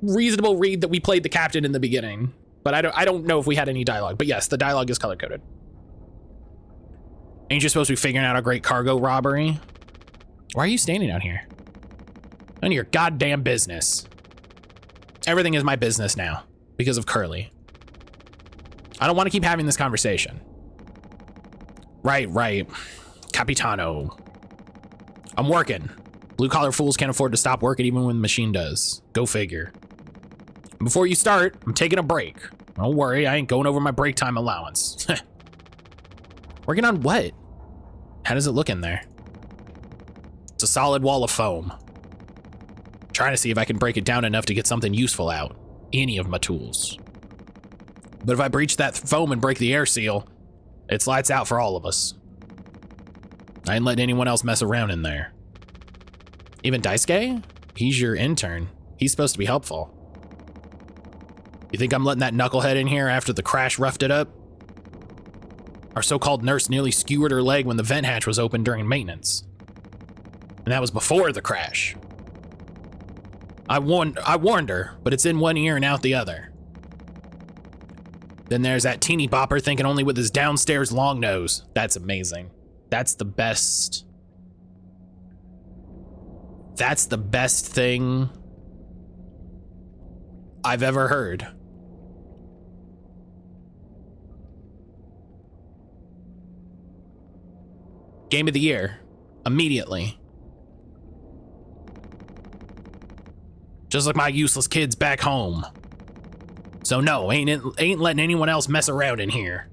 reasonable read that we played the captain in the beginning, but I don't know if we had any dialogue. But yes, the dialogue is color coded. Ain't you supposed to be figuring out a great cargo robbery? Why are you standing out here? None of your goddamn business. Everything is my business now because of Curly. I don't want to keep having this conversation. Right. Capitano. I'm working. Blue collar fools can't afford to stop working even when the machine does. Go figure. Before you start, I'm taking a break. Don't worry, I ain't going over my break time allowance. Working on what? How does it look in there? It's a solid wall of foam. Trying to see if I can break it down enough to get something useful out. Any of my tools. But if I breach that foam and break the air seal, it's lights out for all of us. I ain't letting anyone else mess around in there. Even Daisuke? He's your intern. He's supposed to be helpful. You think I'm letting that knucklehead in here after the crash roughed it up? Our so-called nurse nearly skewered her leg when the vent hatch was open during maintenance. And that was before the crash. I warned her, but it's in one ear and out the other. Then there's that teeny bopper thinking only with his downstairs long nose. That's amazing. That's the best. That's the best thing I've ever heard. Game of the year. Immediately. Just like my useless kids back home. So no, ain't letting anyone else mess around in here.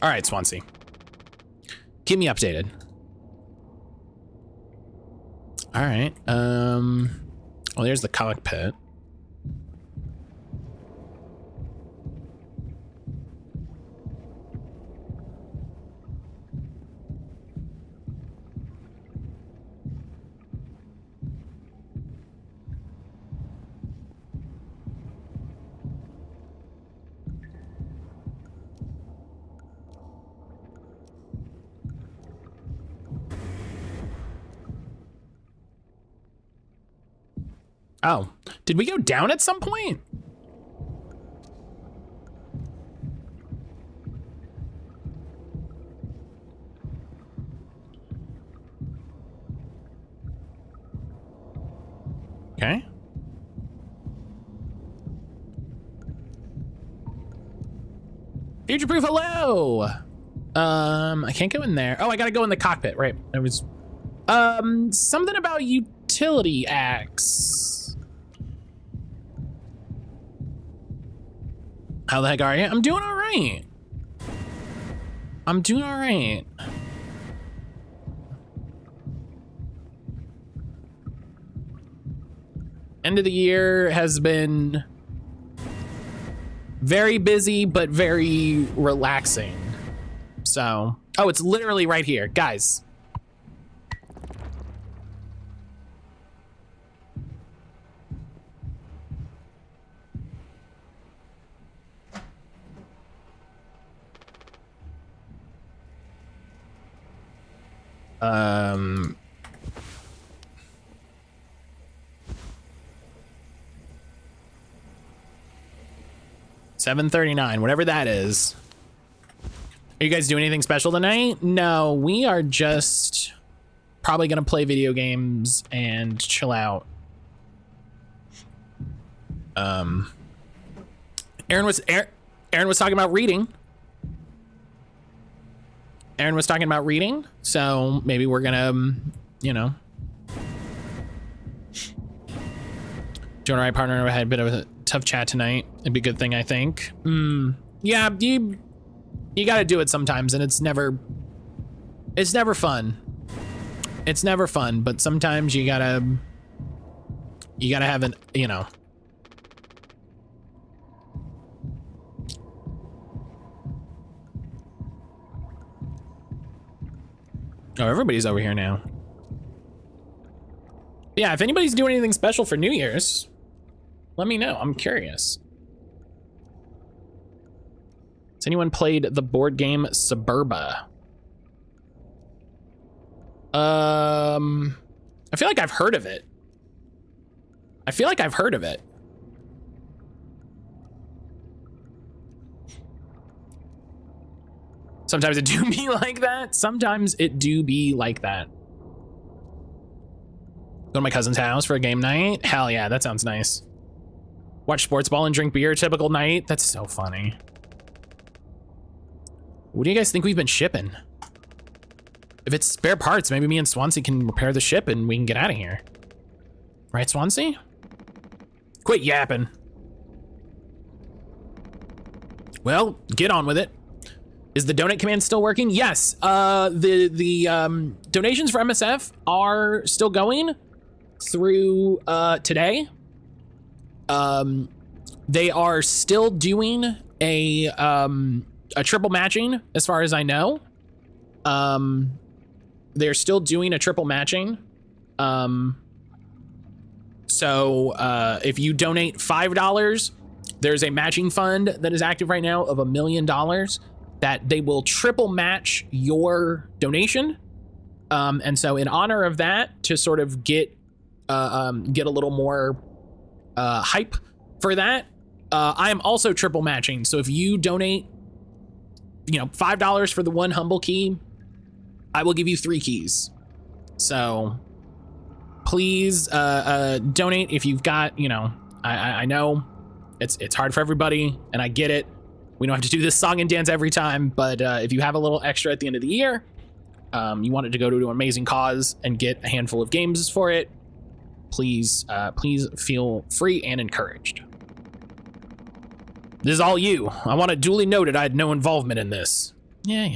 All right, Swansea. Keep me updated. All right. Well, there's the cockpit. Oh, did we go down at some point? Okay. Future proof, hello. I can't go in there. Oh, I gotta go in the cockpit, right? It was, something about utility axe. How the heck are you? I'm doing all right. I'm doing all right. End of the year has been very busy, but very relaxing. So, oh, it's literally right here, guys. $7:39, whatever that is. Are you guys doing anything special tonight? No, we are just probably gonna play video games and chill out. Aaron was talking about reading. Aaron was talking about reading, so maybe we're gonna, you know. Doing all right, partner. I had a bit of a tough chat tonight. It'd be a good thing, I think. Yeah, you gotta do it sometimes, and it's never fun. It's never fun, but sometimes you gotta have an, you know. Oh, everybody's over here now. Yeah, if anybody's doing anything special for New Year's, let me know. I'm curious. anyone played the board game Suburba? I feel like I've heard of it. Sometimes it do be like that. Go to my cousin's house for a game night. Hell yeah, that sounds nice. Watch sports ball and drink beer, typical night. That's so funny. What do you guys think we've been shipping? If it's spare parts, maybe me and Swansea can repair the ship and we can get out of here. Right, Swansea? Quit yapping. Well, get on with it. Is the donate command still working? Yes. The donations for MSF are still going through today. They are still doing a triple matching, as far as I know. They're still doing a triple matching. So if you donate $5, there's a matching fund that is active right now of $1 million that they will triple match your donation. And so in honor of that, to sort of get a little more hype for that, I am also triple matching. So if you donate, $5 for the one humble key, I will give you 3 keys. So please donate if you've got, I know it's hard for everybody and I get it. We don't have to do this song and dance every time, but if you have a little extra at the end of the year, you want it to go to an amazing cause and get a handful of games for it, please feel free and encouraged. This is all you. I want it duly noted I had no involvement in this. Yeah.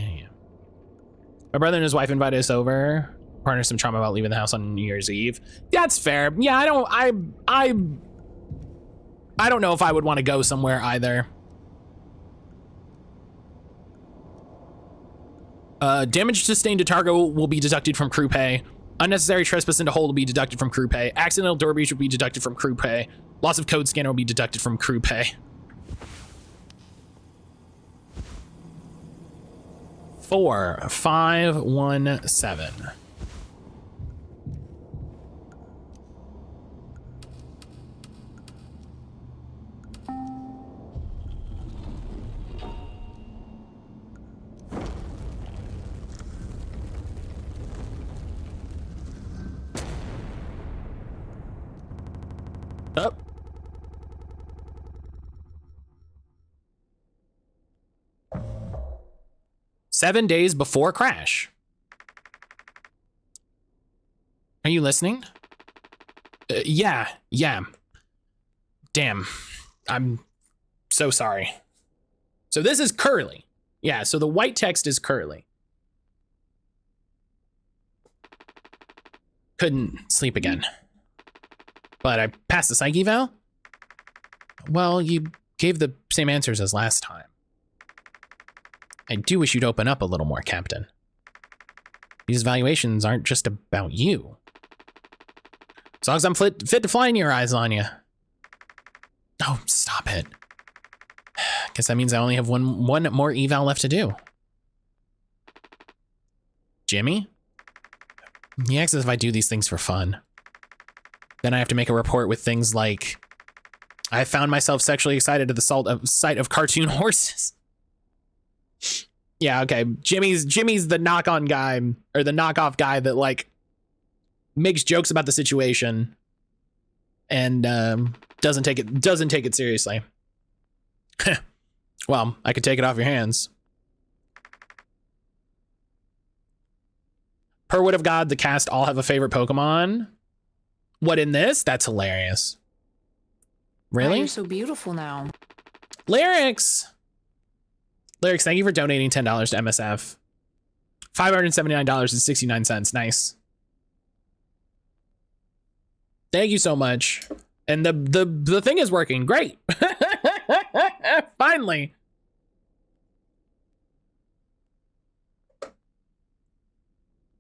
My brother and his wife invited us over. Partner some trauma about leaving the house on New Year's Eve. That's fair. Yeah, I don't know if I would want to go somewhere either. Damage sustained to Targo will be deducted from crew pay. Unnecessary trespass into hold will be deducted from crew pay. Accidental door breach will be deducted from crew pay. Loss of code scanner will be deducted from crew pay. 4517. Up. Seven days before crash. Are you listening? Yeah. Damn. I'm so sorry. So this is Curly. Yeah, so the white text is Curly. Couldn't sleep again. But I passed the psych eval? Well, you gave the same answers as last time. I do wish you'd open up a little more, Captain. These evaluations aren't just about you. As long as I'm fit to fly in your eyes, Anya. Oh, stop it. Guess that means I only have one more eval left to do. Jimmy? He asks if I do these things for fun. Then I have to make a report with things like, I found myself sexually excited at the sight of cartoon horses. Yeah, okay. Jimmy's the knock-on guy, or the knockoff guy that like makes jokes about the situation and doesn't take it seriously. Well, I could take it off your hands. Per Word of God, the cast all have a favorite Pokemon. What, in this? That's hilarious. Really? Oh, you're so beautiful now. Lyrics, thank you for donating $10 to MSF. $579.69. Nice. Thank you so much. And the thing is working. Great. Finally.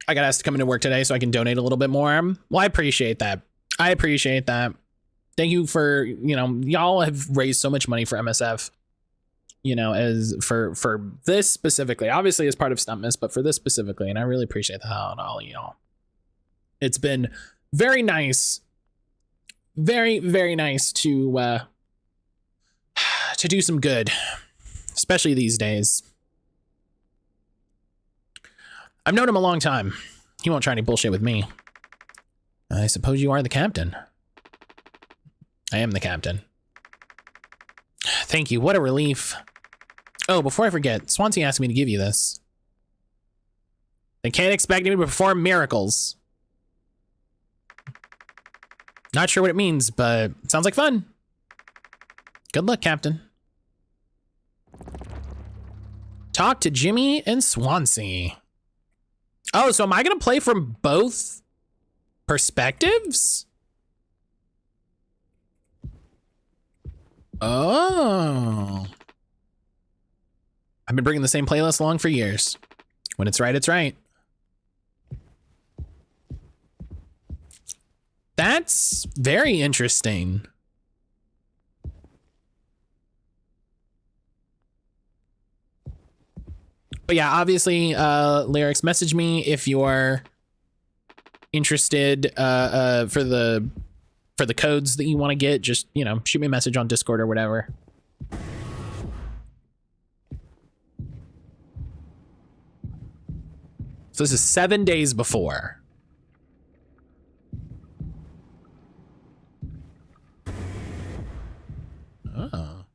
I got asked to come into work today so I can donate a little bit more. Well, I appreciate that. Thank you for, y'all have raised so much money for MSF. you know, as for this specifically, obviously as part of Stuntmas, but for this specifically, and I really appreciate the help on all of y'all. It's been very nice, very, very nice to do some good, especially these days. I've known him a long time. He won't try any bullshit with me. I suppose you are the captain. I am the captain. Thank you. What a relief. Oh, before I forget, Swansea asked me to give you this. They can't expect me to perform miracles. Not sure what it means, but it sounds like fun. Good luck, Captain. Talk to Jimmy and Swansea. Oh, so am I going to play from both perspectives? Oh. I've been bringing the same playlist along for years. When it's right, it's right. That's very interesting. But yeah, obviously, Lyrics, message me if you're interested for the codes that you want to get. Just, you know, shoot me a message on Discord or whatever. So this is 7 days before. Oh.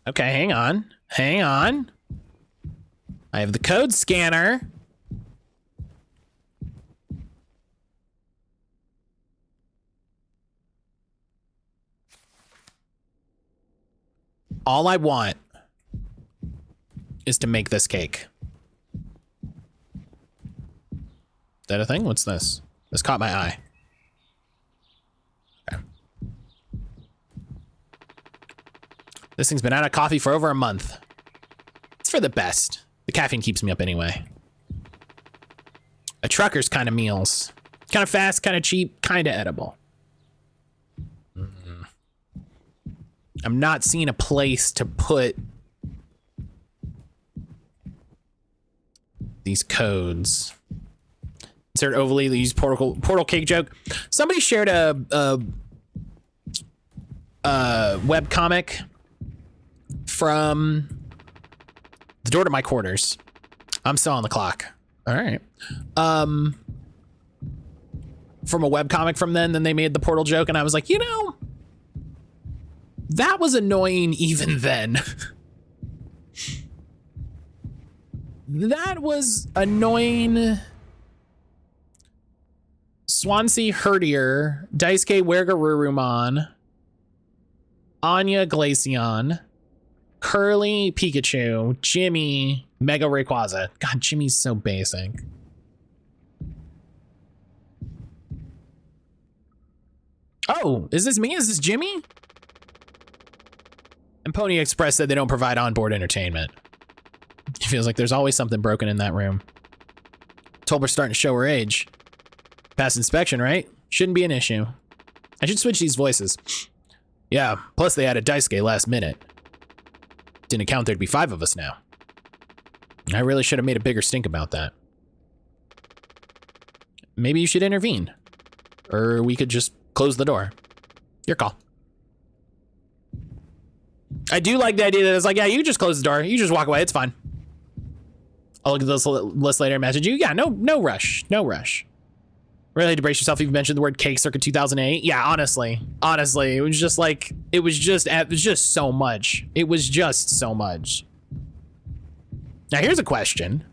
Okay, hang on. Hang on. I have the code scanner. All I want is to make this cake. Is that a thing? What's this? This caught my eye. Okay. This thing's been out of coffee for over a month. It's for the best. The caffeine keeps me up anyway. A trucker's kind of meals. Kind of fast, kind of cheap, kind of edible. I'm not seeing a place to put these codes. Insert overly used portal cake joke. Somebody shared a web comic from the door to my quarters. I'm still on the clock. All right. From a web comic from then they made the portal joke, and I was like, you know, that was annoying even then. That was annoying. Swansea Herdier, Daisuke Wergarurumon, Anya Glaceon, Curly Pikachu, Jimmy, Mega Rayquaza. God, Jimmy's so basic. Oh, is this me? Is this Jimmy? And Pony Express said they don't provide onboard entertainment. It feels like there's always something broken in that room. Tulpar's starting to show her age. Past inspection, right? Shouldn't be an issue. I should switch these voices. Yeah, plus they added Daisuke last minute. Didn't account there'd be 5 of us now. I really should have made a bigger stink about that. Maybe you should intervene. Or we could just close the door. Your call. I do like the idea that it's like, yeah, you just close the door. You just walk away. It's fine. I'll look at this list later and message you. Yeah, no rush. No rush. Really had to brace yourself if you mentioned the word cake circa 2008. Yeah, honestly, it was just like, it was just so much. It was just so much. Now here's a question.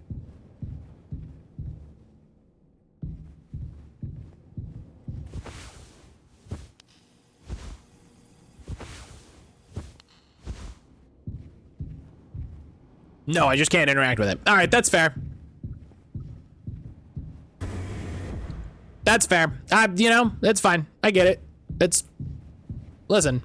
No, I just can't interact with it. All right, that's fair. That's fair. You know, that's fine. I get it. Listen.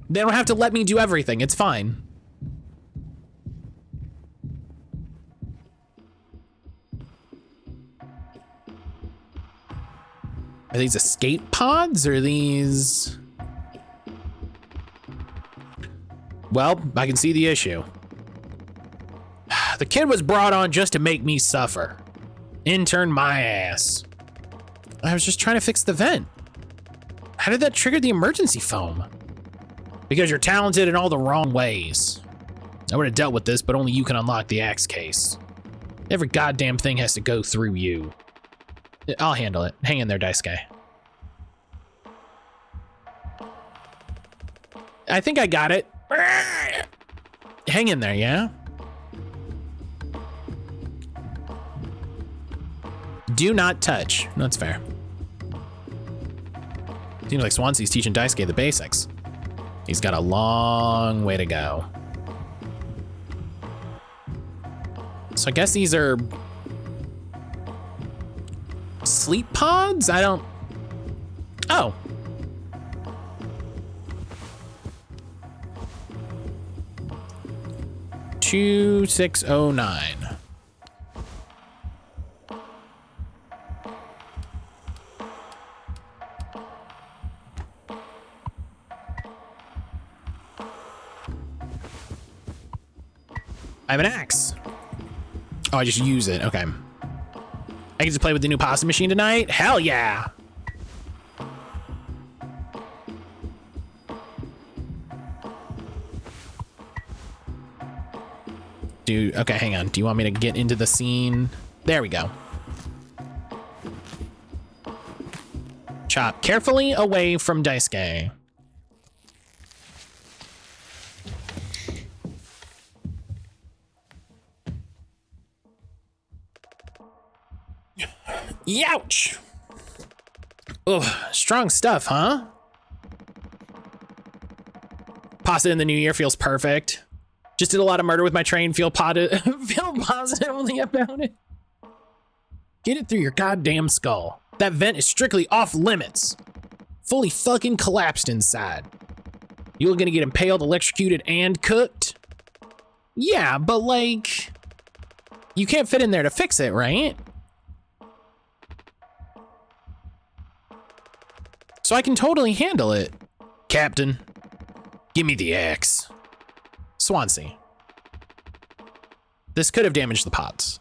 They don't have to let me do everything. It's fine. Are these escape pods or are these? Well, I can see the issue. The kid was brought on just to make me suffer. Intern my ass. I was just trying to fix the vent. How did that trigger the emergency foam? Because you're talented in all the wrong ways. I would have dealt with this, but only you can unlock the axe case. Every goddamn thing has to go through you. I'll handle it. Hang in there, Dice Guy. I think I got it. Hang in there, yeah? Do not touch. That's fair. Seems like Swansea's teaching Daisuke the basics. He's got a long way to go. So I guess these are sleep pods? I don't... Oh. $2609. I have an axe. Oh, I just use it. Okay. I can just play with the new pasta machine tonight? Hell yeah. Dude, okay, hang on. Do you want me to get into the scene? There we go. Chop carefully away from Daisuke. Youch! Ugh, strong stuff, huh? Pasta in the new year feels perfect. Just did a lot of murder with my train, feel positively about it. Get it through your goddamn skull. That vent is strictly off limits. Fully fucking collapsed inside. You're gonna get impaled, electrocuted, and cooked? Yeah, but like, you can't fit in there to fix it, right? So I can totally handle it. Captain, give me the axe. Swansea. This could have damaged the pots.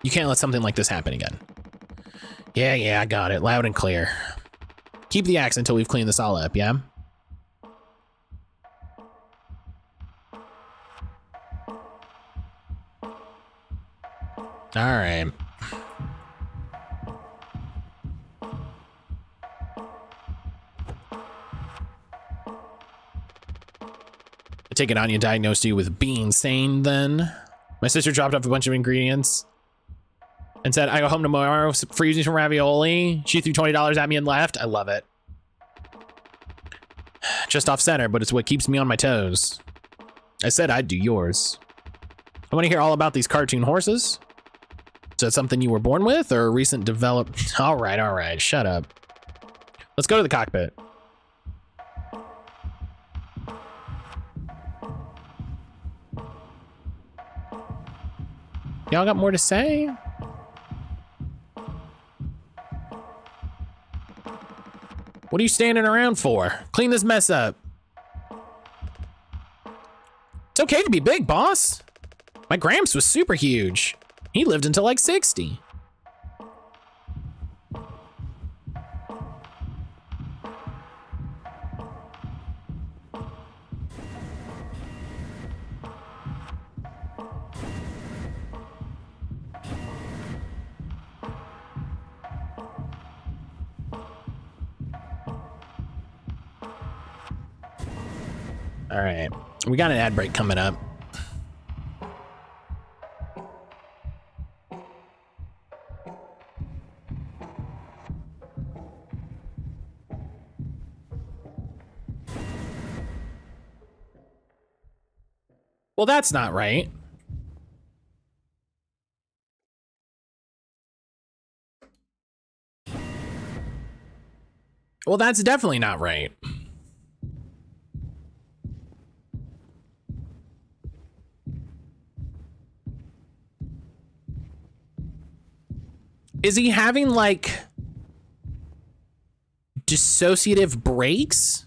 You can't let something like this happen again. Yeah, I got it. Loud and clear. Keep the axe until we've cleaned this all up, yeah? All right. I take it Anya diagnosed you with being sane then. My sister dropped off a bunch of ingredients and said, I go home tomorrow for using some ravioli. She threw $20 at me and left. I love it. Just off center, but it's what keeps me on my toes. I said I'd do yours. I want to hear all about these cartoon horses. Is that something you were born with or a recent developed? All right, shut up. Let's go to the cockpit. Y'all got more to say? What are you standing around for? Clean this mess up. It's okay to be big, boss. My Gramps was super huge. He lived until like 60. All right, we got an ad break coming up. Well, that's not right. Well, that's definitely not right. Is he having like Dissociative breaks?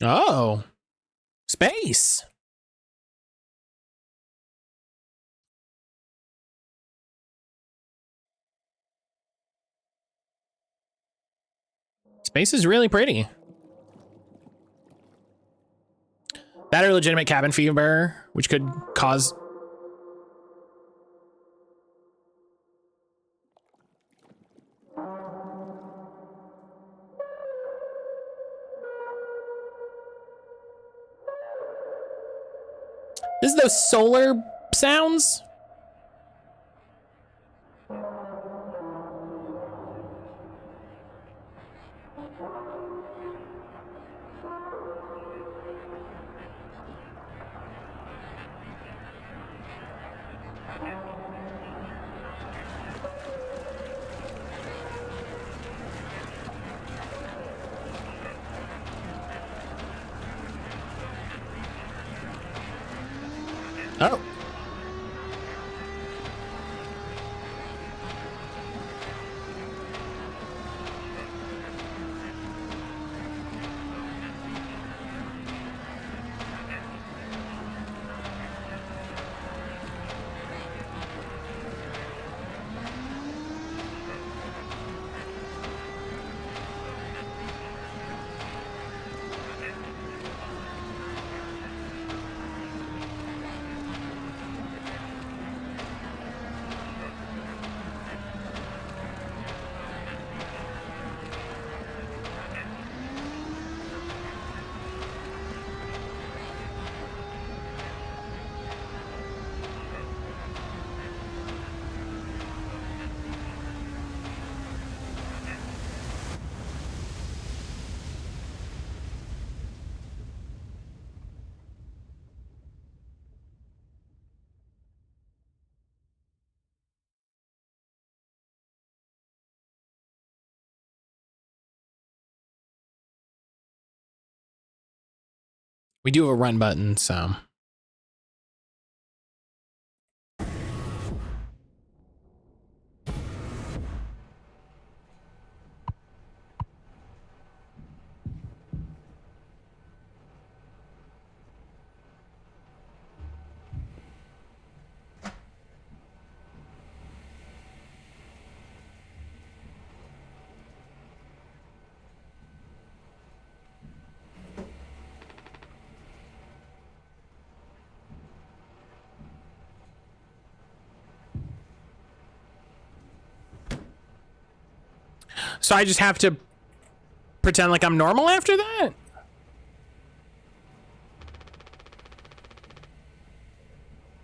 Oh, space. Space is really pretty. Bad or legitimate cabin fever, which could cause... This is those solar sounds? Oh. We do have a run button, so. So I just have to pretend like I'm normal after that?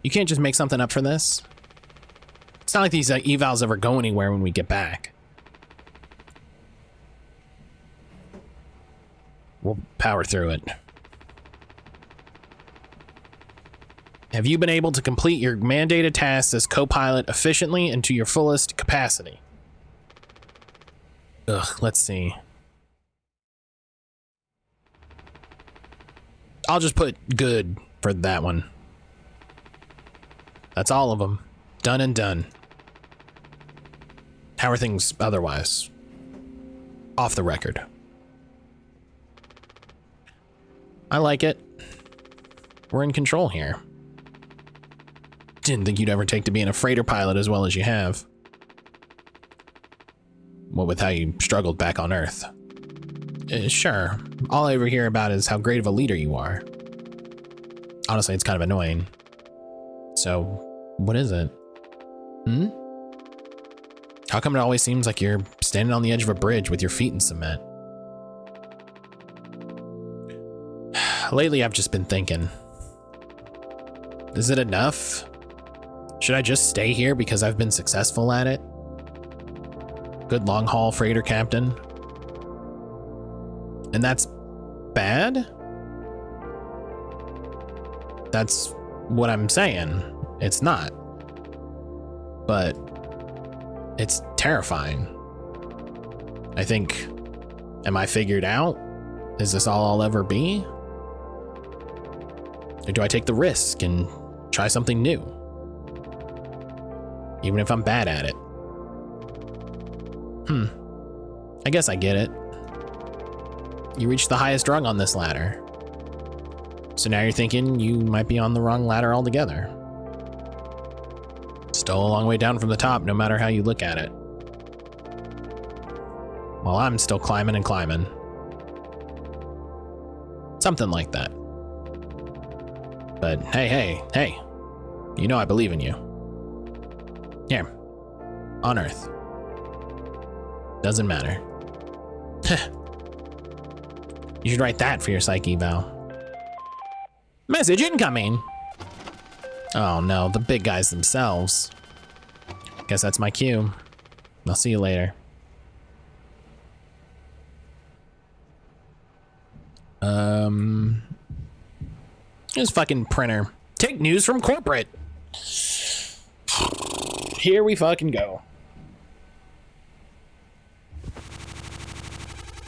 You can't just make something up for this. It's not like these evals ever go anywhere when we get back. We'll power through it. Have you been able to complete your mandated tasks as co-pilot efficiently and to your fullest capacity? Ugh, let's see. I'll just put good for that one. That's all of them. Done and done. How are things otherwise? Off the record. I like it. We're in control here. Didn't think you'd ever take to being a freighter pilot as well as you have. What with how you struggled back on Earth. Sure, all I ever hear about is how great of a leader you are. Honestly, it's kind of annoying. So, what is it? Hmm? How come it always seems like you're standing on the edge of a bridge with your feet in cement? Lately, I've just been thinking, is it enough? Should I just stay here because I've been successful at it? Good long haul freighter captain. And that's bad? That's what I'm saying. It's not. But it's terrifying. I think, am I figured out? Is this all I'll ever be? Or do I take the risk and try something new? Even if I'm bad at it. I guess I get it. You reached the highest rung on this ladder. So now you're thinking you might be on the wrong ladder altogether. Still a long way down from the top, no matter how you look at it. While I'm still climbing and climbing. Something like that. But hey, you know I believe in you. Here, on Earth. Doesn't matter. You should write that for your psyche eval. Message incoming! Oh no, the big guys themselves. Guess that's my cue. I'll see you later. Here's fucking printer. Take news from corporate. Here we fucking go.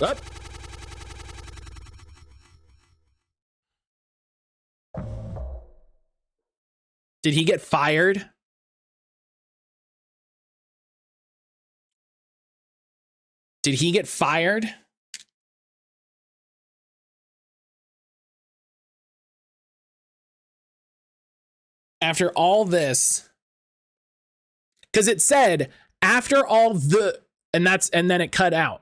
Up. Did he get fired? Did he get fired? After all this, because it said after all the, and then it cut out.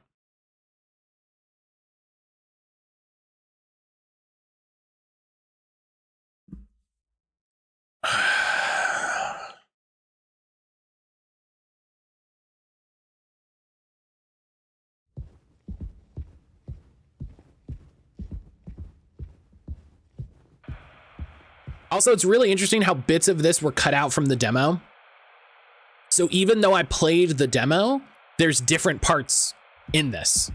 Also, it's really interesting how bits of this were cut out from the demo. So even though I played the demo, there's different parts in this.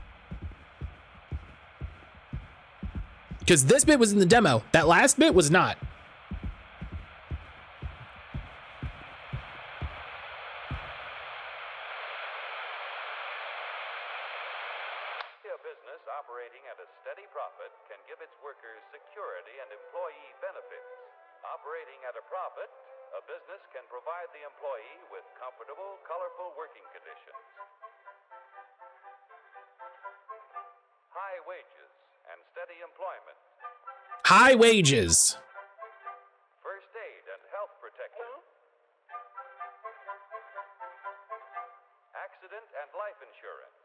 Because this bit was in the demo. That last bit was not. A business operating at a steady profit can give its workers security and employee benefits. Operating at a profit, a business can provide the employee with comfortable, colorful working conditions, high wages, and steady employment. High wages. First aid and health protection. Accident and life insurance.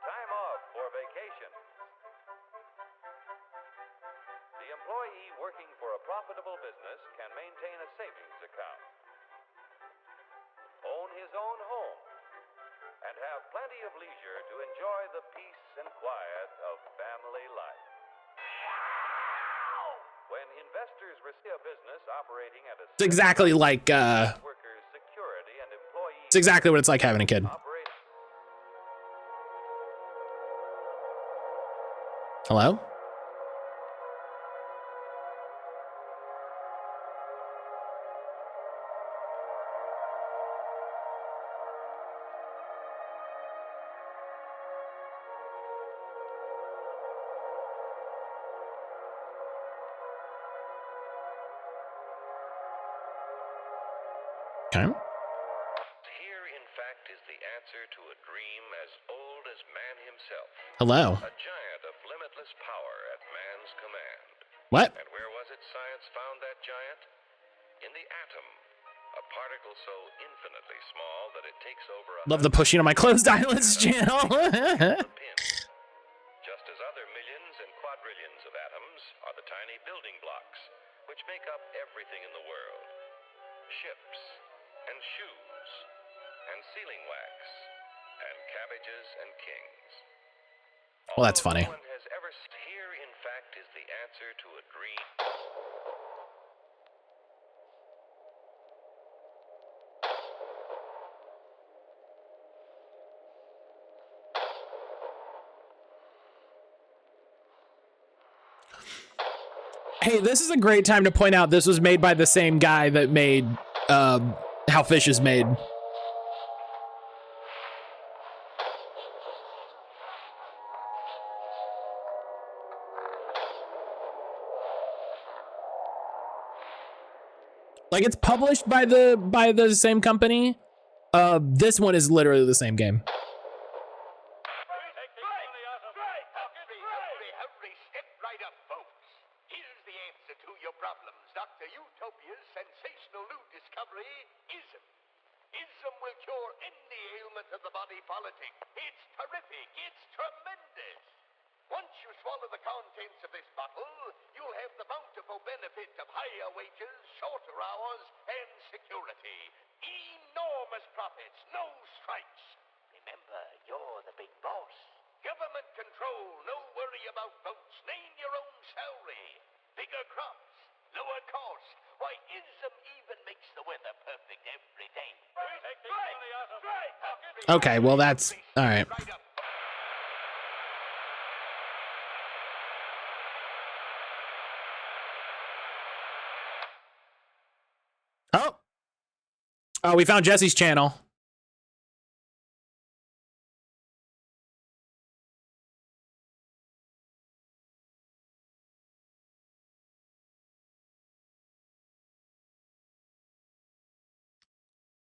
Time off for vacation. The employee working for a profitable business can maintain a savings account, own his own home, and have plenty of leisure to enjoy the peace and quiet of family life. When investors receive a business operating at a It's exactly like workers' security and employee. It's exactly what it's like having a kid. Hello? Okay. Here, in fact, is the answer to a dream as old as man himself. Hello. A giant of limitless power at man's command. What? And where was it science found that giant? In the atom. A particle so infinitely small that it takes over a... Love the pushing on my closed eyelids channel. Just as other millions and quadrillions of atoms are the tiny building blocks which make up everything in the world. Ships, and shoes, and sealing wax, and cabbages and kings. Well, that's funny. No one has ever here, in fact, is the answer to a dream. Hey, this is a great time to point out this was made by the same guy that made How Fish is Made. Like, it's published by the same company. This one is literally the same game. Step right up, folks. Here's the answer to your problems. Dr. Utopia's sensational new discovery, ism. Ism will cure any ailment of the body politic. It's terrific. It's tremendous. Once you swallow the contents of this bottle, you'll have the bountiful benefit of higher wages, shorter hours, and security. Enormous profits, no strikes. Remember, you're the big boss. Government control, no worry about votes, name your own salary. Bigger crops, lower cost. Why, ism even makes the weather perfect every day. Okay, well, that's all right. Oh, we found Jesse's channel.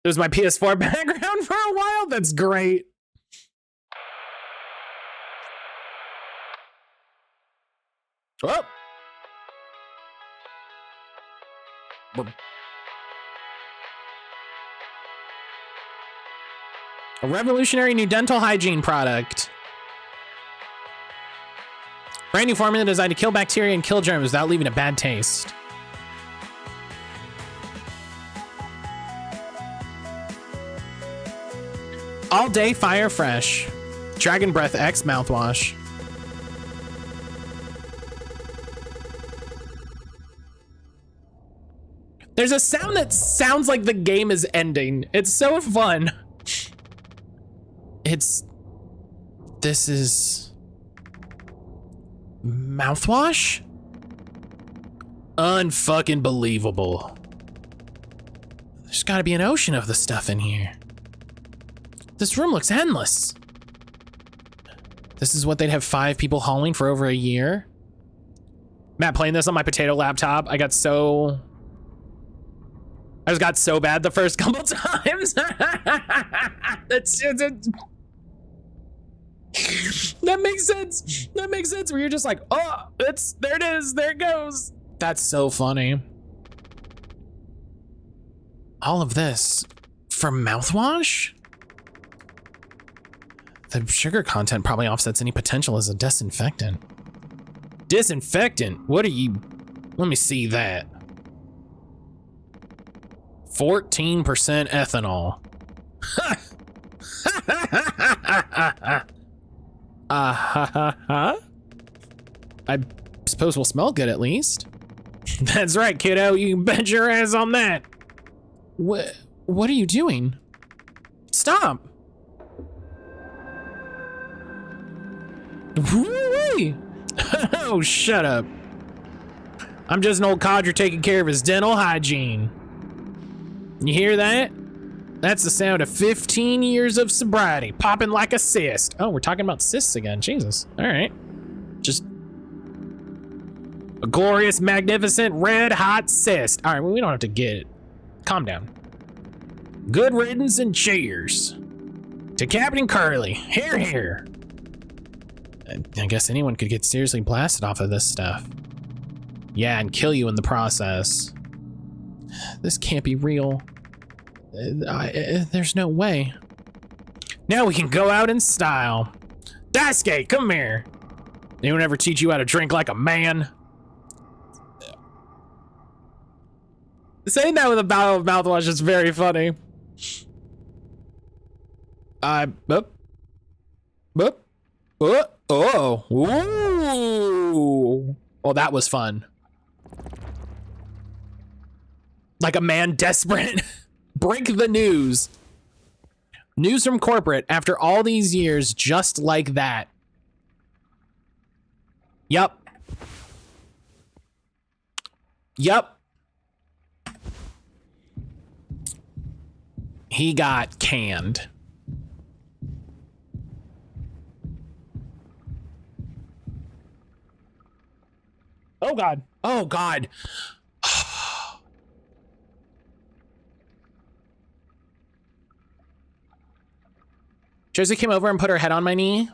There's my PS4 background for a while. That's great. Oh. A revolutionary new dental hygiene product. Brand new formula designed to kill bacteria and kill germs without leaving a bad taste. All day fire fresh. Dragon Breath X mouthwash. There's a sound that sounds like the game is ending. It's so fun. This is mouthwash? Unfucking believable. There's gotta be an ocean of the stuff in here. This room looks endless. This is what they'd have 5 people hauling for over a year. Matt, playing this on my potato laptop, I just got so bad the first couple times. That makes sense. That makes sense where you're just like, oh, there it is, there it goes. That's so funny. All of this for mouthwash? The sugar content probably offsets any potential as a disinfectant. Disinfectant? What are you? Let me see that. 14% ethanol. I suppose we'll smell good at least. That's right, kiddo. You can bet your ass on that. What are you doing? Stop. Woo-wee. Oh, shut up. I'm just an old codger taking care of his dental hygiene. You hear that? That's the sound of 15 years of sobriety, popping like a cyst. Oh, we're talking about cysts again. Jesus. All right. Just a glorious, magnificent, red hot cyst. All right, well, we don't have to get it. Calm down. Good riddance and cheers to Captain Curly. Here, here. I guess anyone could get seriously blasted off of this stuff. Yeah, and kill you in the process. This can't be real. There's no way. Now we can go out in style. Daisuke, come here. Anyone ever teach you how to drink like a man? Saying that with a bottle of mouthwash is very funny. Boop. Boop. Oh. Ooh. Oh, that was fun. Like a man desperate. Break the news. News from corporate after all these years, just like that. Yup. Yup. He got canned. Oh God. Oh God. Josie came over and put her head on my knee,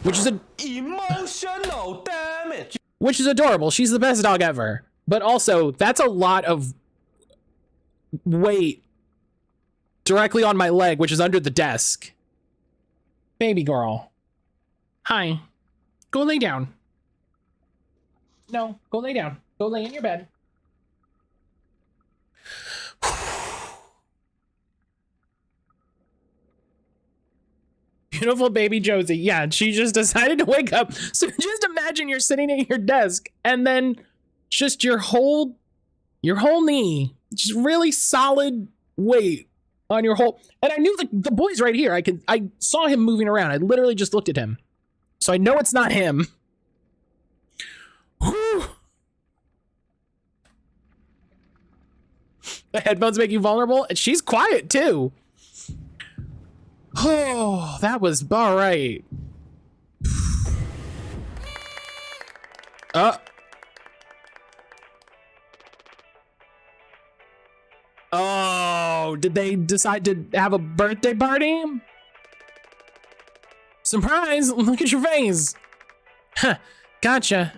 which is emotional damage. Which is adorable. She's the best dog ever. But also, that's a lot of weight directly on my leg, which is under the desk. Baby girl. Hi. Go lay down. No, go lay down. Go lay in your bed. Beautiful baby Josie. Yeah, she just decided to wake up. So just imagine you're sitting at your desk and then just your whole knee, just really solid weight on your whole. And I knew the boy's right here. I saw him moving around. I literally just looked at him. So I know it's not him. Whew. The headphones make you vulnerable, and she's quiet too. Oh, that was all right. Oh, did they decide to have a birthday party? Surprise, look at your face. Huh, gotcha.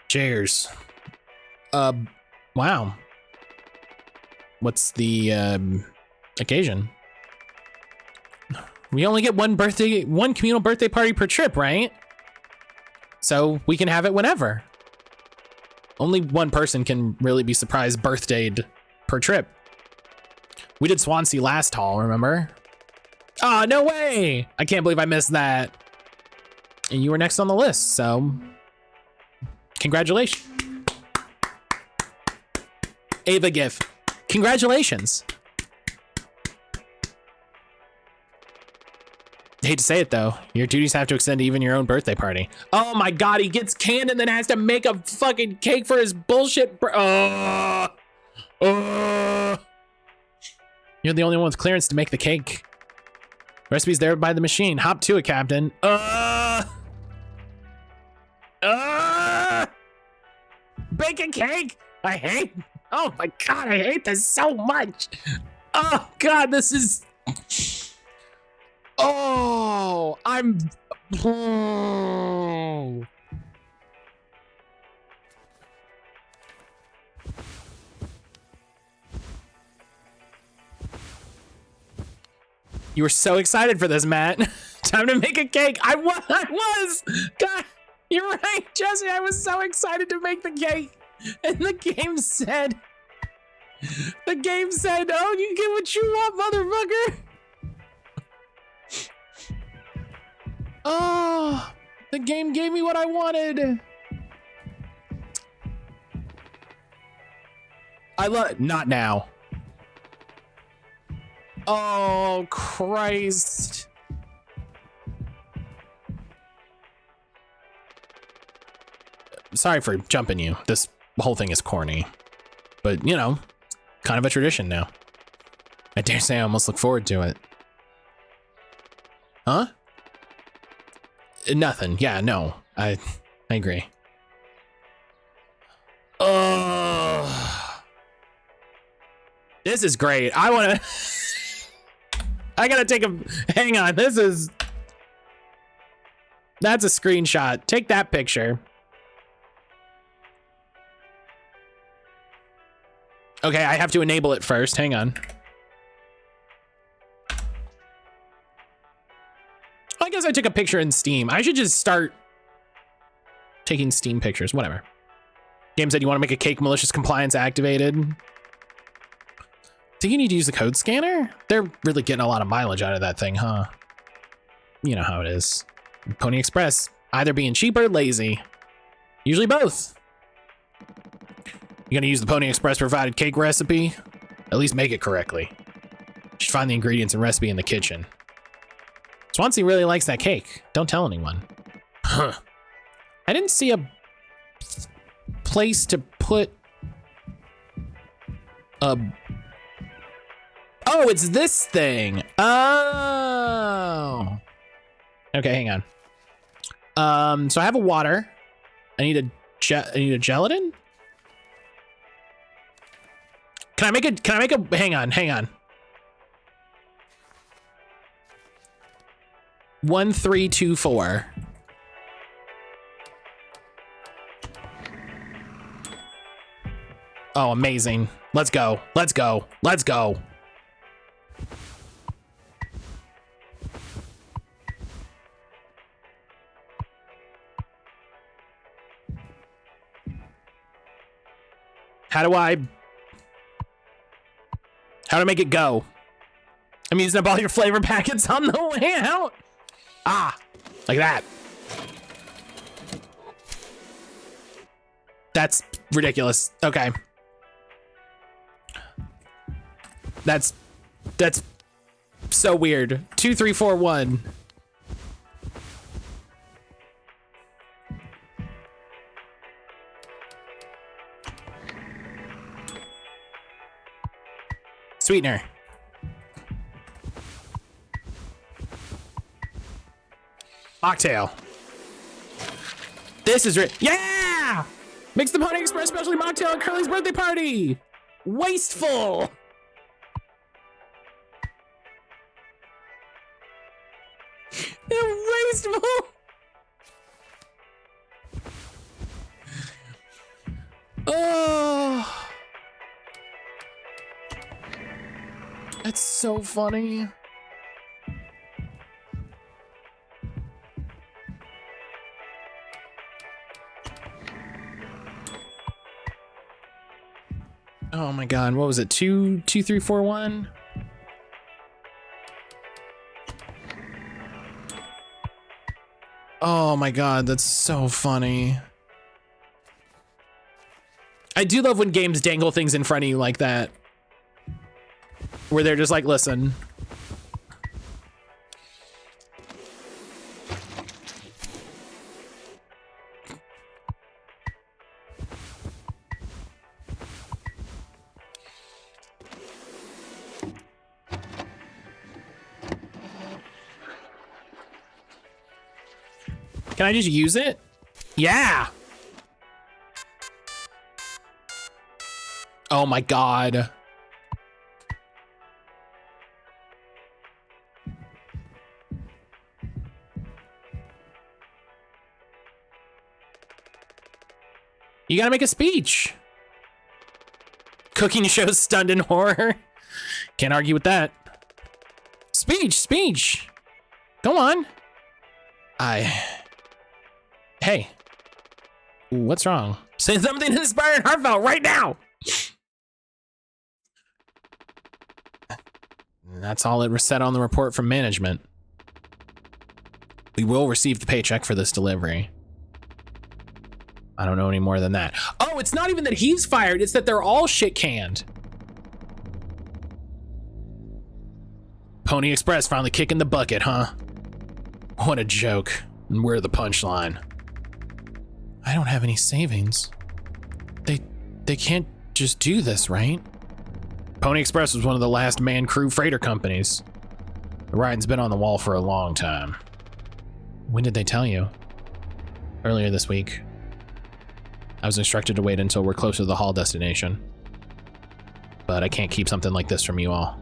Cheers. Wow. What's the, occasion? We only get one communal birthday party per trip, right? So we can have it whenever. Only one person can really be surprised birthdayed per trip. We did Swansea last haul, remember? Oh, no way! I can't believe I missed that. And you were next on the list, so congratulations. Ava GIF, congratulations. I hate to say it though, your duties have to extend to even your own birthday party. Oh my God, he gets canned and then has to make a fucking cake for his bullshit. You're the only one with clearance to make the cake. Recipe's there by the machine. Hop to it, Captain. Bake a cake? I hate. Oh my God, I hate this so much. Oh God, this is. Oh, I'm. Oh. You were so excited for this, Matt. Time to make a cake. I was. God, you're right, Jesse. I was so excited to make the cake. And the game said, oh, you get what you want, motherfucker. Oh, the game gave me what I wanted. I love it. Not now. Oh, Christ. Sorry for jumping you. This whole thing is corny, but you know, kind of a tradition now. I dare say I almost look forward to it. Huh? Nothing. Yeah, no. I agree. This is great. I gotta take a, hang on. That's a screenshot. Take that picture. Okay, I have to enable it first. Hang on. I guess I took a picture in Steam. I should just start taking Steam pictures. Whatever. Game said you want to make a cake malicious compliance activated. Do you need to use the code scanner? They're really getting a lot of mileage out of that thing, huh? You know how it is. Pony Express, either being cheap or lazy. Usually both. You gonna use the Pony Express provided cake recipe? At least make it correctly. You should find the ingredients and recipe in the kitchen. Swansea really likes that cake. Don't tell anyone. Huh. I didn't see a place to put a... Oh, it's this thing. Oh. Okay, hang on. So I have a water. I need a gelatin. Can I make a, hang on. 1324. Oh, amazing. Let's go. How to make it go? I'm using up all your flavor packets on the way out. Ah, like that. That's ridiculous. Okay. That's so weird. 2, 3, 4, 1. Sweetener. Mocktail. This is yeah! Mix the Pony Express specialty mocktail at Curly's birthday party. Wasteful. Wasteful. Oh. That's so funny. Oh my god, what was it? 2, 2, 3, 4, 1? Oh my god, that's so funny. I do love when games dangle things in front of you like that. Where they're just like, listen. Can I just use it? Yeah. Oh my god. You gotta make a speech. Cooking shows stunned in horror. Can't argue with that. Speech. Go on. Hey. What's wrong? Say something inspiring and heartfelt right now. That's all it said on the report from management. We will receive the paycheck for this delivery. I don't know any more than that. Oh, it's not even that he's fired, it's that they're all shit canned. Pony Express finally kicking the bucket, huh? What a joke. And we're the punchline. I don't have any savings. They can't just do this, right? Pony Express was one of the last man crew freighter companies. The writing's been on the wall for a long time. When did they tell you? Earlier this week. I was instructed to wait until we're closer to the haul destination. But I can't keep something like this from you all.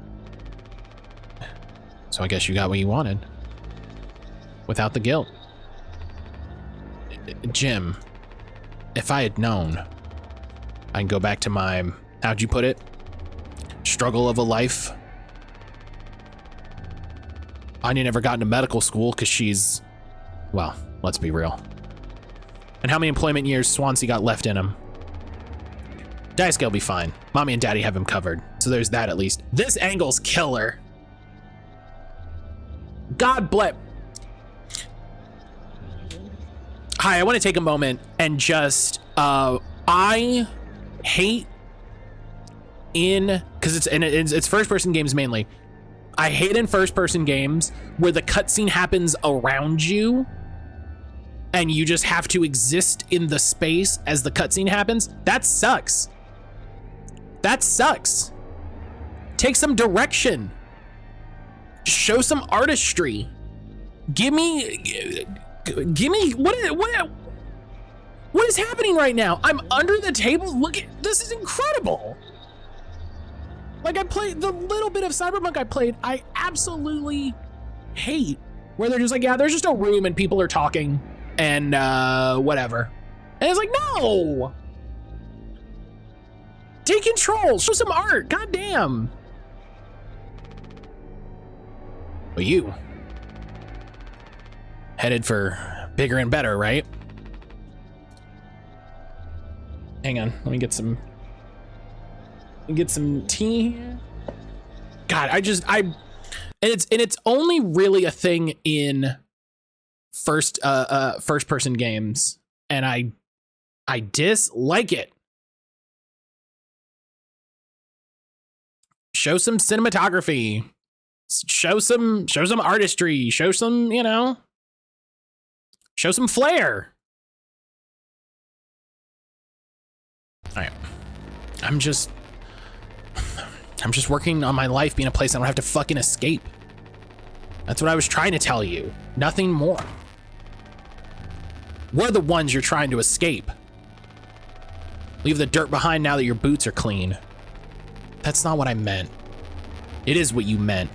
So I guess you got what you wanted. Without the guilt. Jim, if I had known, I can go back to my, how'd you put it? Struggle of a life. Anya never got into medical school because she's, well, let's be real. And how many employment years Swansea got left in him? Daisuke will be fine. Mommy and daddy have him covered. So there's that at least. This angle's killer. God bless. Hi, I want to take a moment and just, I hate because it's first person games mainly. I hate in first person games where the cutscene happens around you and you just have to exist in the space as the cutscene happens. That sucks. That sucks. Take some direction. Show some artistry. Give me what is happening right now? I'm under the table. Look at this, is incredible. Like, I played the little bit of Cyberpunk I played, I absolutely hate where they're just like, yeah, there's just a room and people are talking and whatever. And it's like, no. Take control, show some art, goddamn. But you headed for bigger and better, right? Hang on, let me get some tea here. God, and it's only really a thing in first person games, and I dislike it. Show some cinematography, show some artistry, show some, show some flair. All right, I'm just working on my life being a place I don't have to fucking escape. That's what I was trying to tell you. Nothing more. We're the ones you're trying to escape. Leave the dirt behind now that your boots are clean. That's not what I meant. It is what you meant.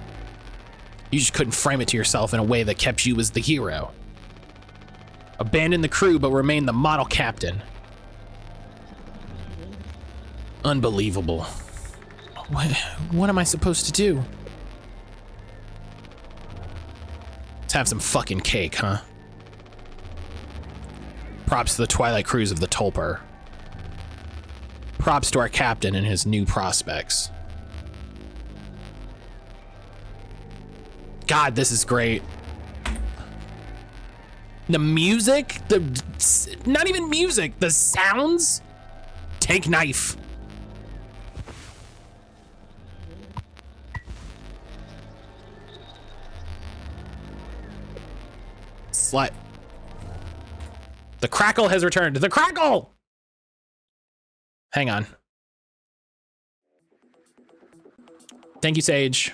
You just couldn't frame it to yourself in a way that kept you as the hero. Abandon the crew, but remain the model captain. Unbelievable. What am I supposed to do? Let's have some fucking cake, huh? Props to the Twilight crews of the Tulpar. Props to our captain and his new prospects. God, this is great. The music, not even music, the sounds. Take knife. Slut. The crackle has returned. The crackle! Hang on. Thank you, Sage.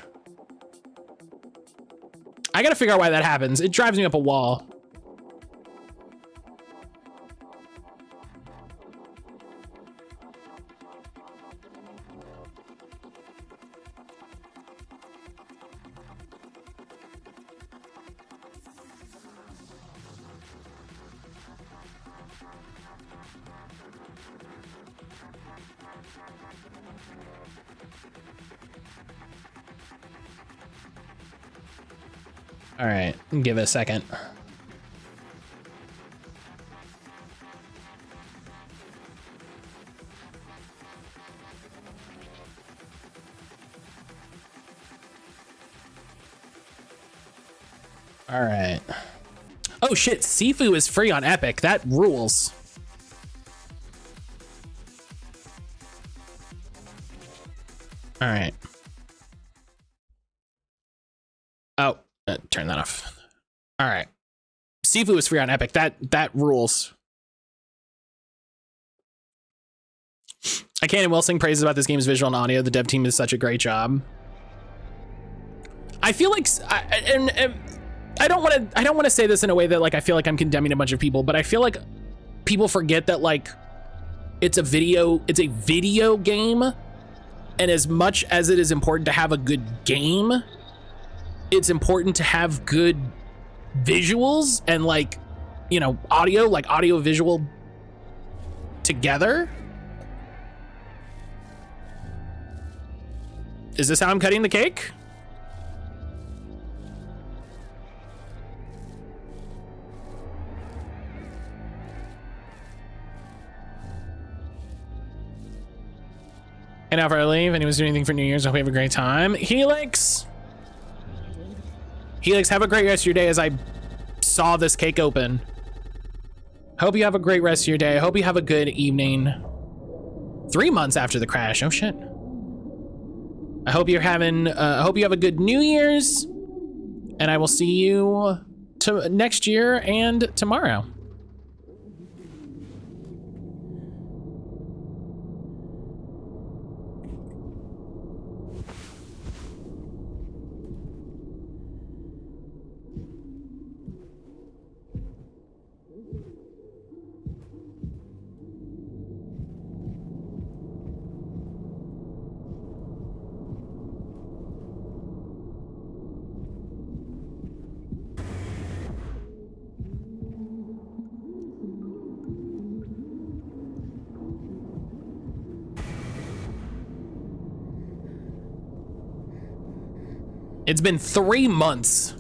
I gotta figure out why that happens. It drives me up a wall. All right, give it a second. All right. Oh shit, Sifu is free on Epic. That rules. All right. Oh. Turn that off. All right. Sifu is free on Epic. That rules. I can't and will sing praises about this game's visual and audio. The dev team is such a great job. I feel like, I don't want to say this in a way that like I feel like I'm condemning a bunch of people, but I feel like people forget that like it's a video game, and as much as it is important to have a good game, it's important to have good visuals and like, audio visual together. Is this how I'm cutting the cake? And after I leave, and he was doing anything for New Year's, I hope you have a great time. Helix, have a great rest of your day as I saw this cake open. Hope you have a great rest of your day. I hope you have a good evening. 3 months after the crash. Oh shit. I hope you're having, I hope you have a good New Year's, and I will see you next year and tomorrow. It's been 3 months.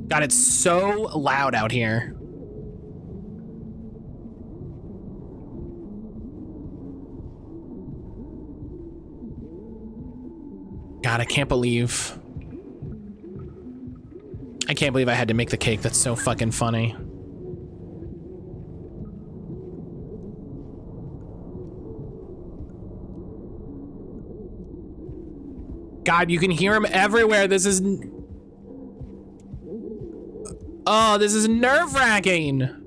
God, it's so loud out here. God, I can't believe I had to make the cake. That's so fucking funny. God, you can hear him everywhere. This is... Oh, this is nerve-wracking.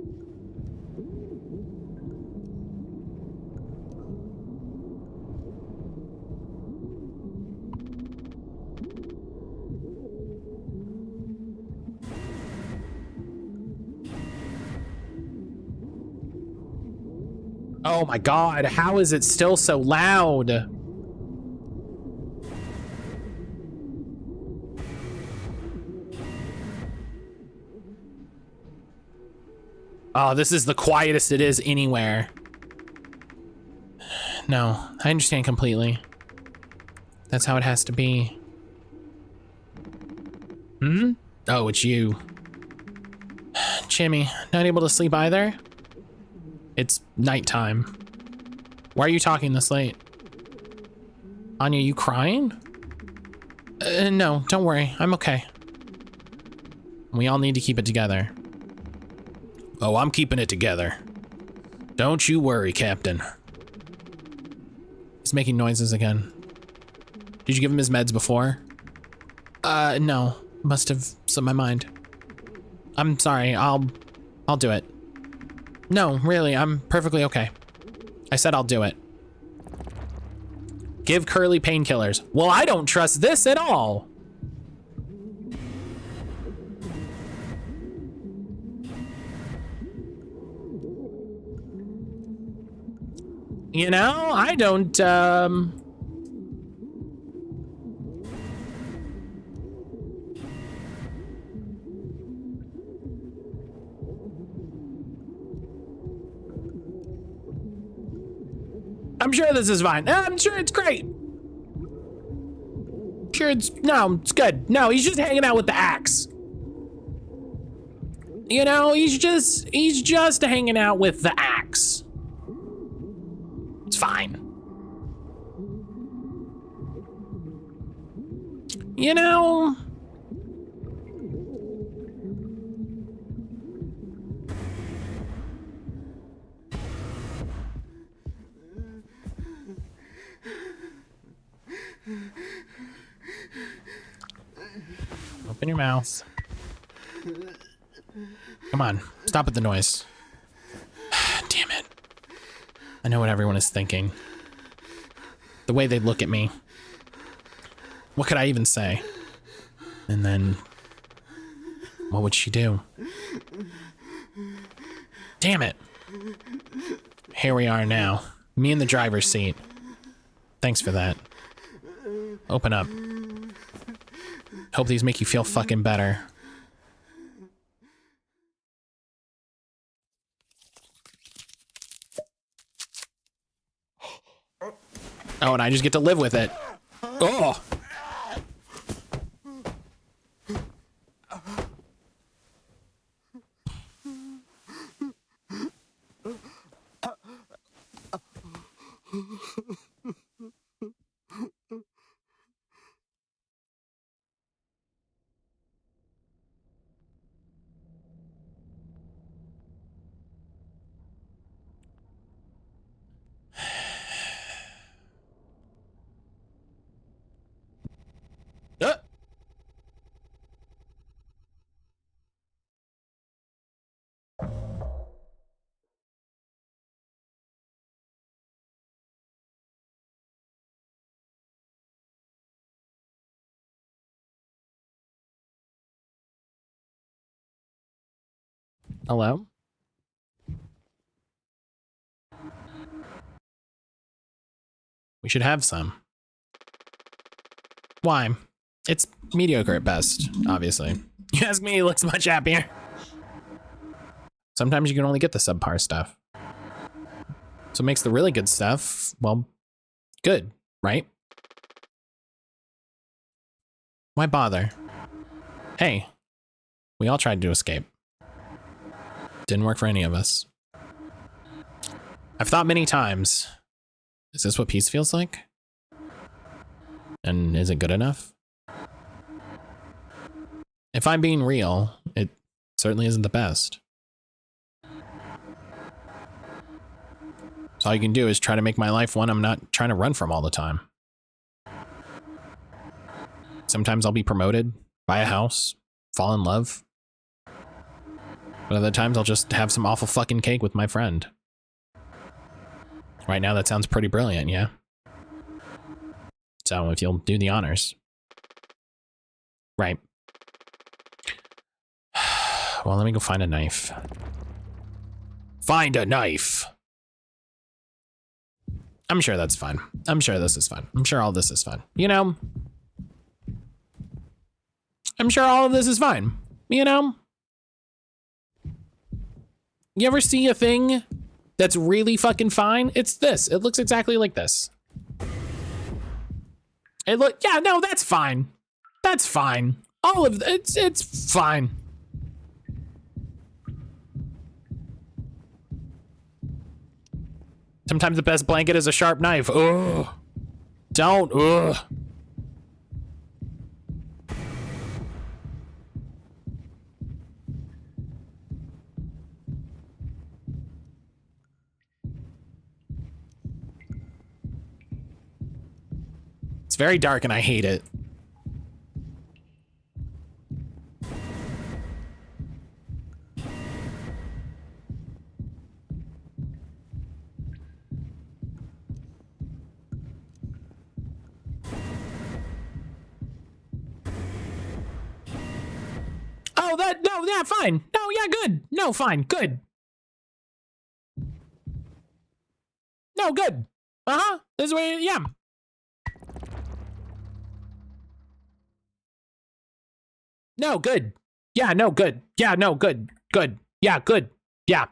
Oh my God, how is it still so loud? Oh, this is the quietest it is anywhere. No, I understand completely. That's how it has to be. Hmm? Oh, it's you. Jimmy, not able to sleep either? It's nighttime. Why are you talking this late? Anya, you crying? No, don't worry, I'm okay. We all need to keep it together. Oh, I'm keeping it together. Don't you worry, Captain. He's making noises again. Did you give him his meds before? No. Must have slipped my mind. I'm sorry, I'll do it. No, really, I'm perfectly okay. I said I'll do it. Give Curly painkillers. Well, I don't trust this at all. You know, I don't, I'm sure this is fine. I'm sure it's great. Sure it's good. No, he's just hanging out with the axe. You know, he's just hanging out with the axe. It's fine. You know, open your mouth. Come on, stop with the noise. Damn it. I know what everyone is thinking. The way they look at me. What could I even say? And then, what would she do? Damn it. Here we are now. Me in the driver's seat. Thanks for that. Open up. Hope these make you feel fucking better. Oh, and I just get to live with it. Oh. Hello? We should have some. Why? It's mediocre at best, obviously. You ask me, he looks much happier. Sometimes you can only get the subpar stuff. So it makes the really good stuff, well, good, right? Why bother? Hey, we all tried to escape. Didn't work for any of us. I've thought many times, is this what peace feels like? And is it good enough? If I'm being real, it certainly isn't the best. So all you can do is try to make my life one I'm not trying to run from all the time. Sometimes I'll be promoted, buy a house, fall in love. But other times I'll just have some awful fucking cake with my friend. Right now that sounds pretty brilliant, yeah? So if you'll do the honors. Right. Well, let me go find a knife. Find a knife! I'm sure that's fun. I'm sure this is fun. I'm sure all this is fun. You know? I'm sure all of this is fine. You know? You ever see a thing that's really fucking fine? It's this. It looks exactly like this. Yeah, no, that's fine. That's fine. All of it's fine. Sometimes the best blanket is a sharp knife. Ugh. Don't. Ugh. It's very dark and I hate it. Oh, no, yeah, fine. No, yeah, good. No, fine, good. No, good. Uh-huh, this is where, yeah. No, good. Yeah, no, good. Yeah, no, good. Good. Yeah, good. Yeah.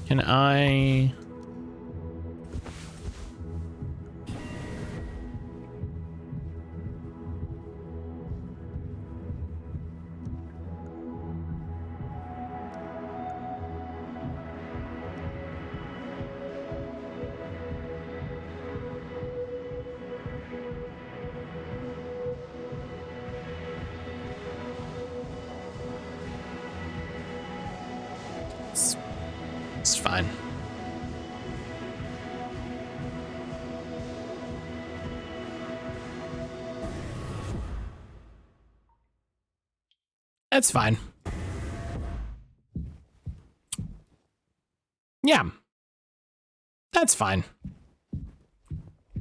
Can I... It's fine. That's fine. Yeah. That's fine.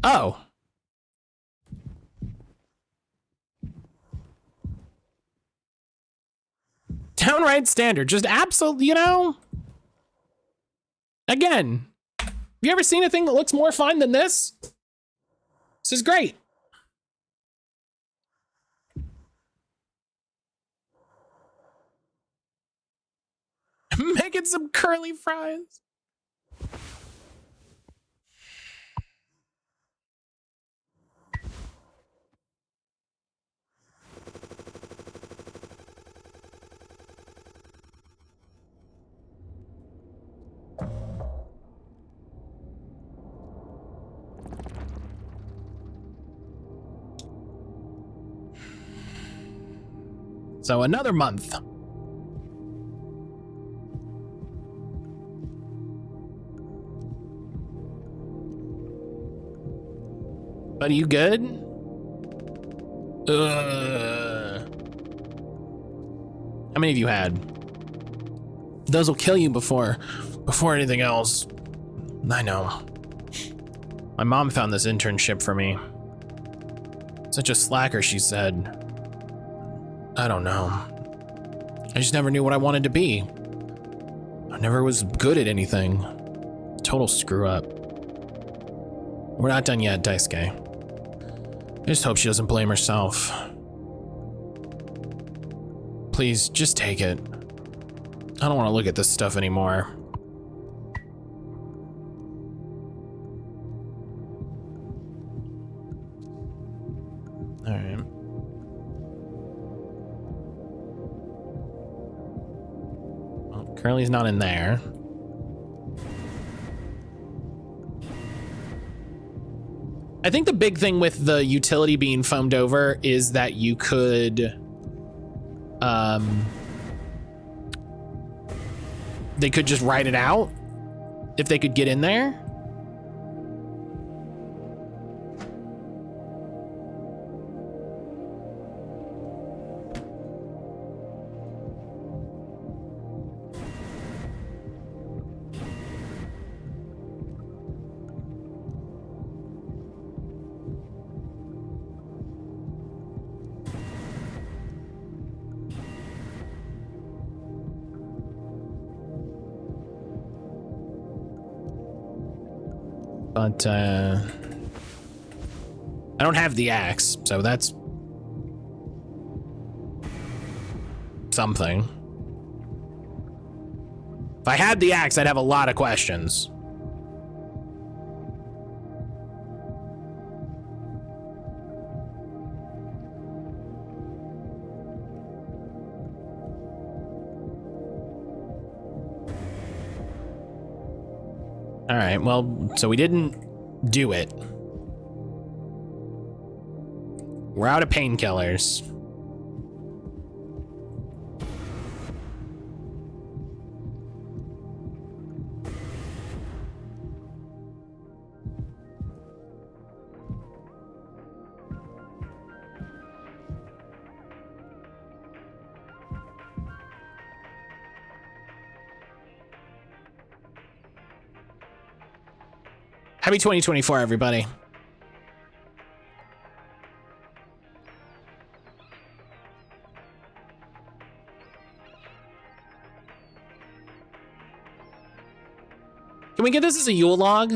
Oh. Downright standard. Just absolute, you know? Again, have you ever seen a thing that looks more fun than this? This is great. Making some curly fries. So another month. But are you good? How many have you had? Those will kill you before anything else. I know. My mom found this internship for me. Such a slacker, she said. I don't know. I just never knew what I wanted to be. I never was good at anything. Total screw up. We're not done yet, Daisuke. I just hope she doesn't blame herself. Please, just take it. I don't want to look at this stuff anymore. All right. Well, Curly's not in there. I think the big thing with the utility being foamed over is that you could, they could just write it out if they could get in there. But, I don't have the axe, so that's something. If I had the axe, I'd have a lot of questions. All right, well, so we didn't do it. We're out of painkillers. Happy 2024, everybody. Can we get this as a Yule log?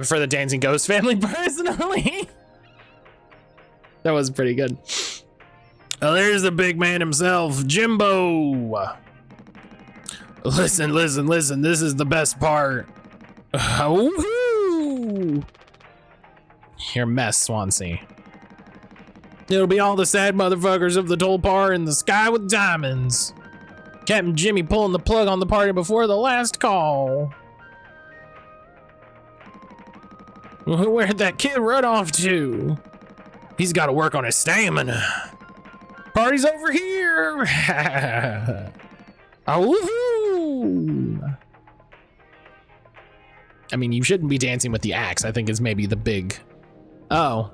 For the Dancing Ghost family, personally. That was pretty good. Oh, there's the big man himself, Jimbo. Listen, listen, listen. This is the best part. Oh, you're a mess, Swansea. It'll be all the sad motherfuckers of the Tulpar in the sky with diamonds. Captain Jimmy pulling the plug on the party before the last call. Where'd that kid run off to? He's got to work on his stamina. Party's over here. Oh, woohoo! I mean, you shouldn't be dancing with the axe, I think is maybe the big... Oh.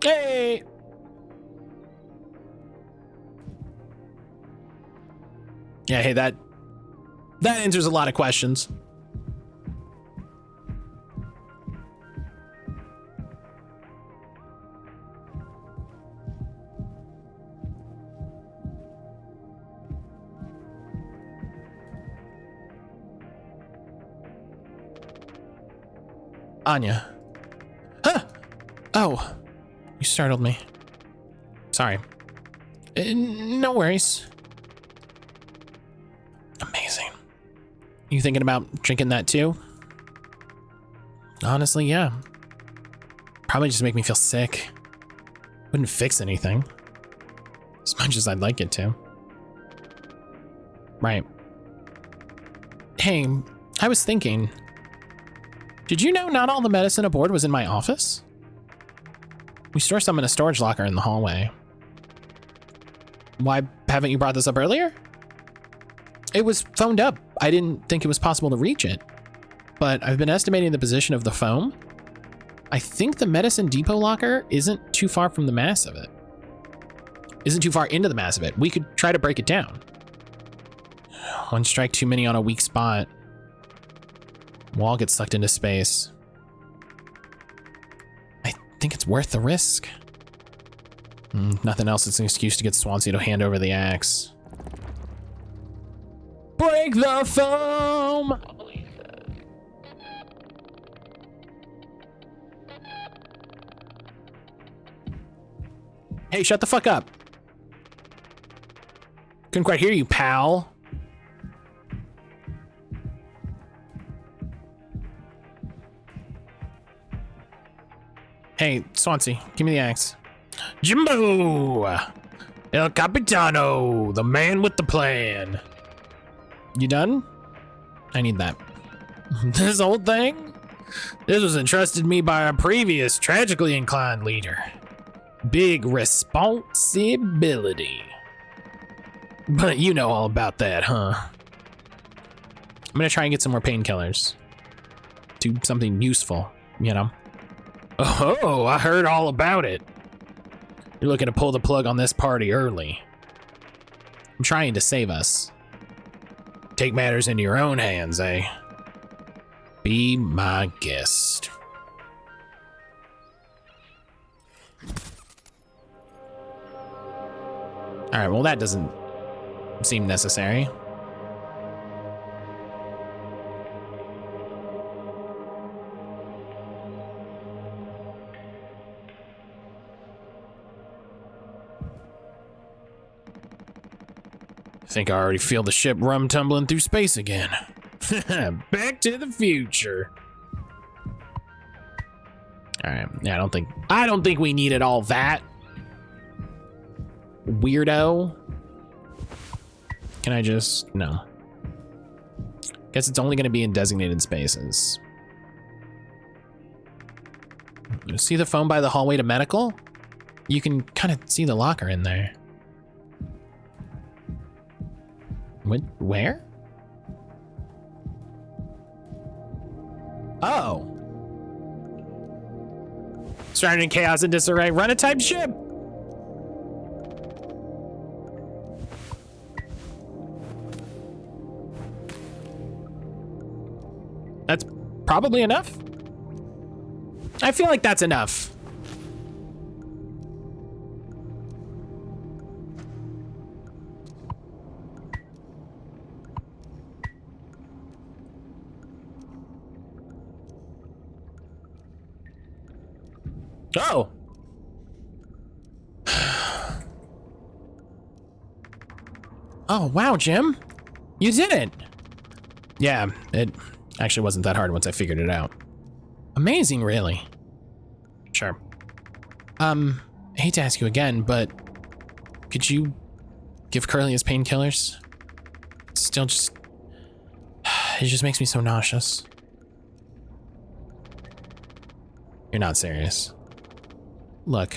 Hey! Yeah, hey, that answers a lot of questions. Anya. Huh! Oh, you startled me. Sorry. No worries. Amazing. You thinking about drinking that too? Honestly, yeah. Probably just make me feel sick. Wouldn't fix anything. As much as I'd like it to. Right. Hey, I was thinking... Did you know not all the medicine aboard was in my office? We store some in a storage locker in the hallway. Why haven't you brought this up earlier? It was phoned up. I didn't think it was possible to reach it. But I've been estimating the position of the foam. I think the medicine depot locker isn't too far from the mass of it. Isn't too far into the mass of it. We could try to break it down. One strike too many on a weak spot. We'll all get sucked into space. I think it's worth the risk. Nothing else is an excuse to get Swansea to hand over the axe. Break the foam! Hey, shut the fuck up. Couldn't quite hear you, pal. Hey, Swansea, give me the axe. Jimbo! El Capitano, the man with the plan. You done? I need that. This whole thing? This was entrusted me by a previous tragically inclined leader. Big responsibility. But you know all about that, huh? I'm gonna try and get some more painkillers. Do something useful, you know? Oh, I heard all about it. You're looking to pull the plug on this party early. I'm trying to save us. Take matters into your own hands, eh? Be my guest. All right, well, that doesn't seem necessary. I think I already feel the ship rum tumbling through space again. Back to the future. All right, yeah, I don't think we needed all that. Weirdo. Can I just, no. Guess it's only gonna be in designated spaces. You see the phone by the hallway to medical? You can kind of see the locker in there. Where? Oh. Surrounding chaos and disarray, run a type ship. That's probably enough. I feel like that's enough. Oh. Oh, wow, Jim. You did it. Yeah, it actually wasn't that hard once I figured it out. Amazing, really. Sure. I hate to ask you again, but could you give Curly his painkillers? Still just, it just makes me so nauseous. You're not serious. Look,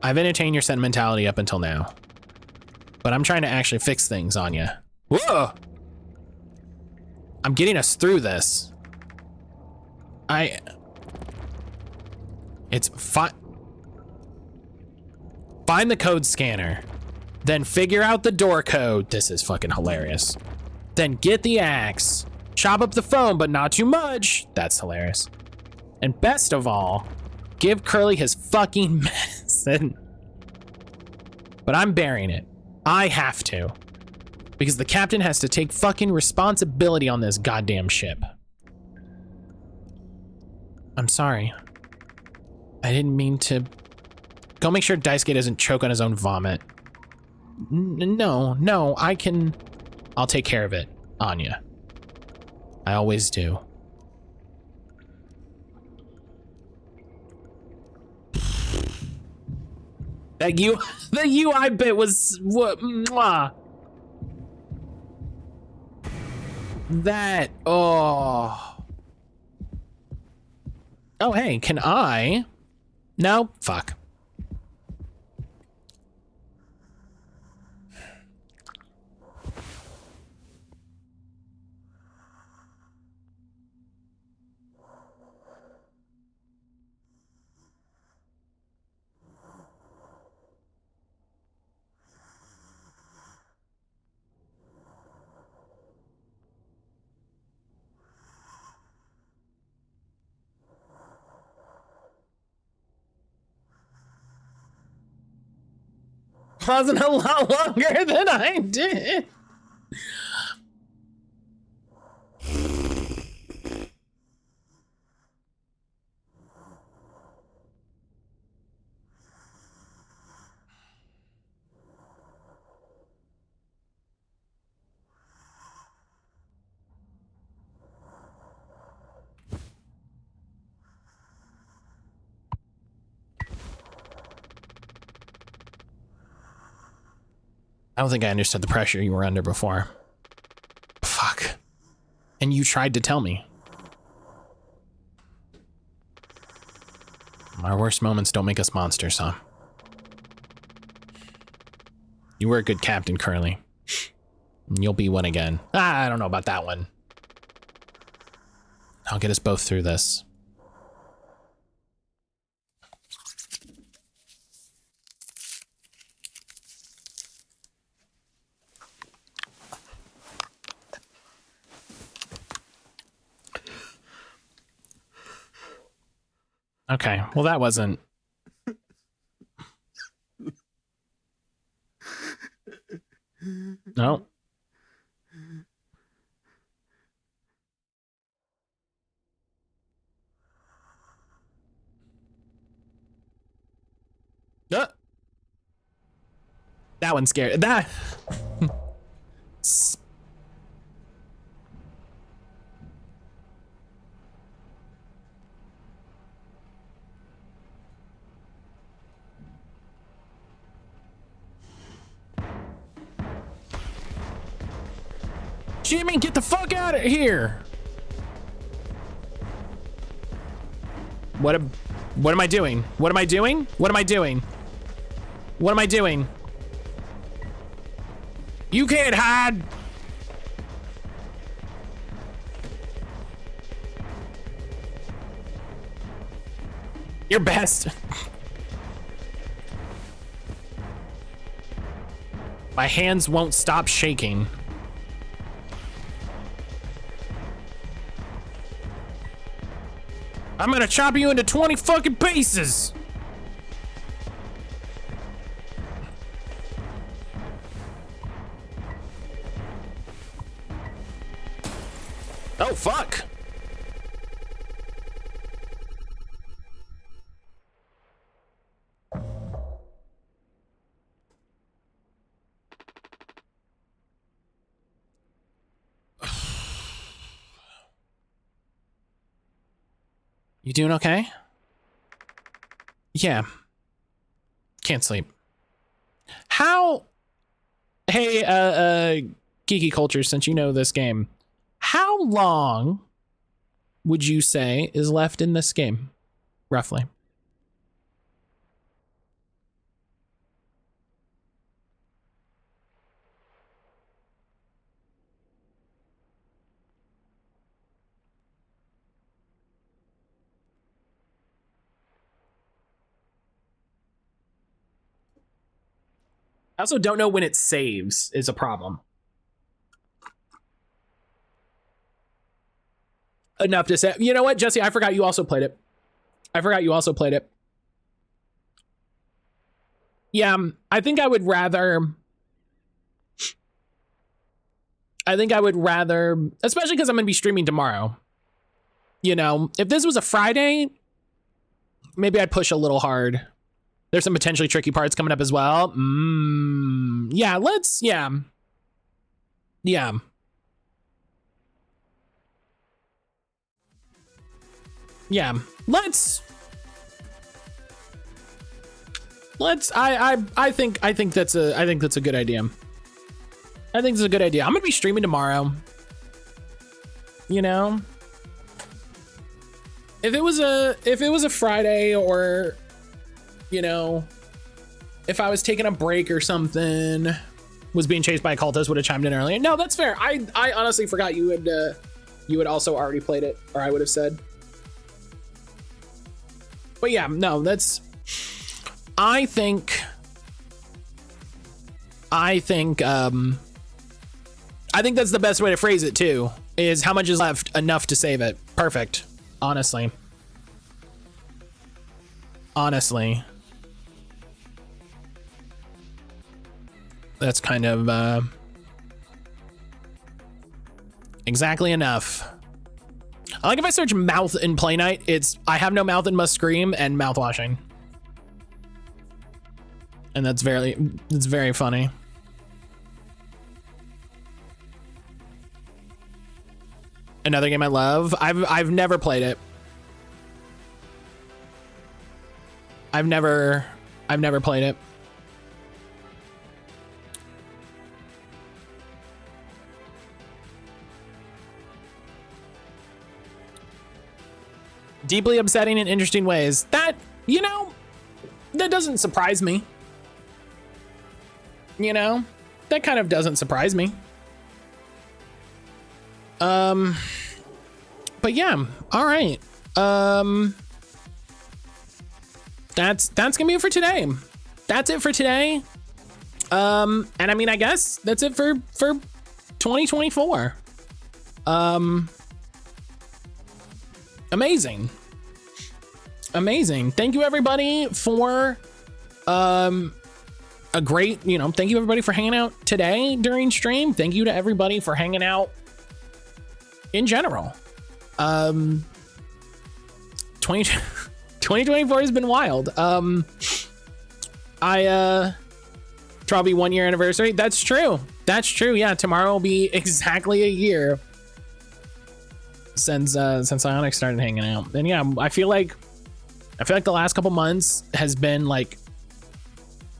I've entertained your sentimentality up until now, but I'm trying to actually fix things on you. Whoa! I'm getting us through this. It's find the code scanner, then figure out the door code. This is fucking hilarious. Then get the axe, chop up the phone, but not too much. That's hilarious. And best of all, give Curly his fucking medicine. But I'm bearing it. I have to. Because the captain has to take fucking responsibility on this goddamn ship. I'm sorry. I didn't mean to. Go make sure Daisuke doesn't choke on his own vomit. No, I'll take care of it, Anya. I always do. That UI bit was what? Mwah. That, oh, hey, can I? No, fuck. Wasn't a lot longer than I did. I don't think I understood the pressure you were under before. Fuck. And you tried to tell me. Our worst moments don't make us monsters, huh? You were a good captain, Curly. And you'll be one again. I don't know about that one. I'll get us both through this. Okay, well that wasn't... No. That one scared... That... Jimmy, get the fuck out of here! What am I doing? What am I doing? What am I doing? What am I doing? You can't hide! Your best. My hands won't stop shaking. I'm gonna chop you into 20 fucking pieces! Oh, fuck! You doing okay? Yeah. Can't sleep. How? Hey, Geeky Culture, since you know this game, how long would you say is left in this game, roughly? I also don't know when it saves is a problem. Enough to say, you know what, Jesse, I forgot you also played it. Yeah, I think I would rather, especially because I'm going to be streaming tomorrow. You know, if this was a Friday, maybe I'd push a little hard. There's some potentially tricky parts coming up as well. Yeah, I think that's a good idea. I think it's a good idea. I'm gonna be streaming tomorrow. You know, if it was a Friday, or you know, if I was taking a break or something, was being chased by a cultist, would have chimed in earlier. No, that's fair. I honestly forgot you had also already played it, or I would have said. But yeah, no, that's. I think that's the best way to phrase it too, is how much is left, enough to save it. Perfect. Honestly. That's kind of exactly enough. I like if I search mouth in Play Night, it's I have no mouth and must scream and mouthwashing. And it's very funny. Another game I love. I've never played it. I've never played it. Deeply upsetting in interesting ways. That, you know, that doesn't surprise me. You know, that kind of doesn't surprise me. But yeah, all right. That's gonna be it for today. That's it for today. And I mean, I guess that's it for 2024. Amazing. Thank you everybody for a great, you know, thank you everybody for hanging out today during stream. Thank you to everybody for hanging out in general. 2024 has been wild. Probably 1 year anniversary. That's true. Yeah, tomorrow will be exactly a year since Ionic started hanging out. And yeah, I feel like the last couple months has been like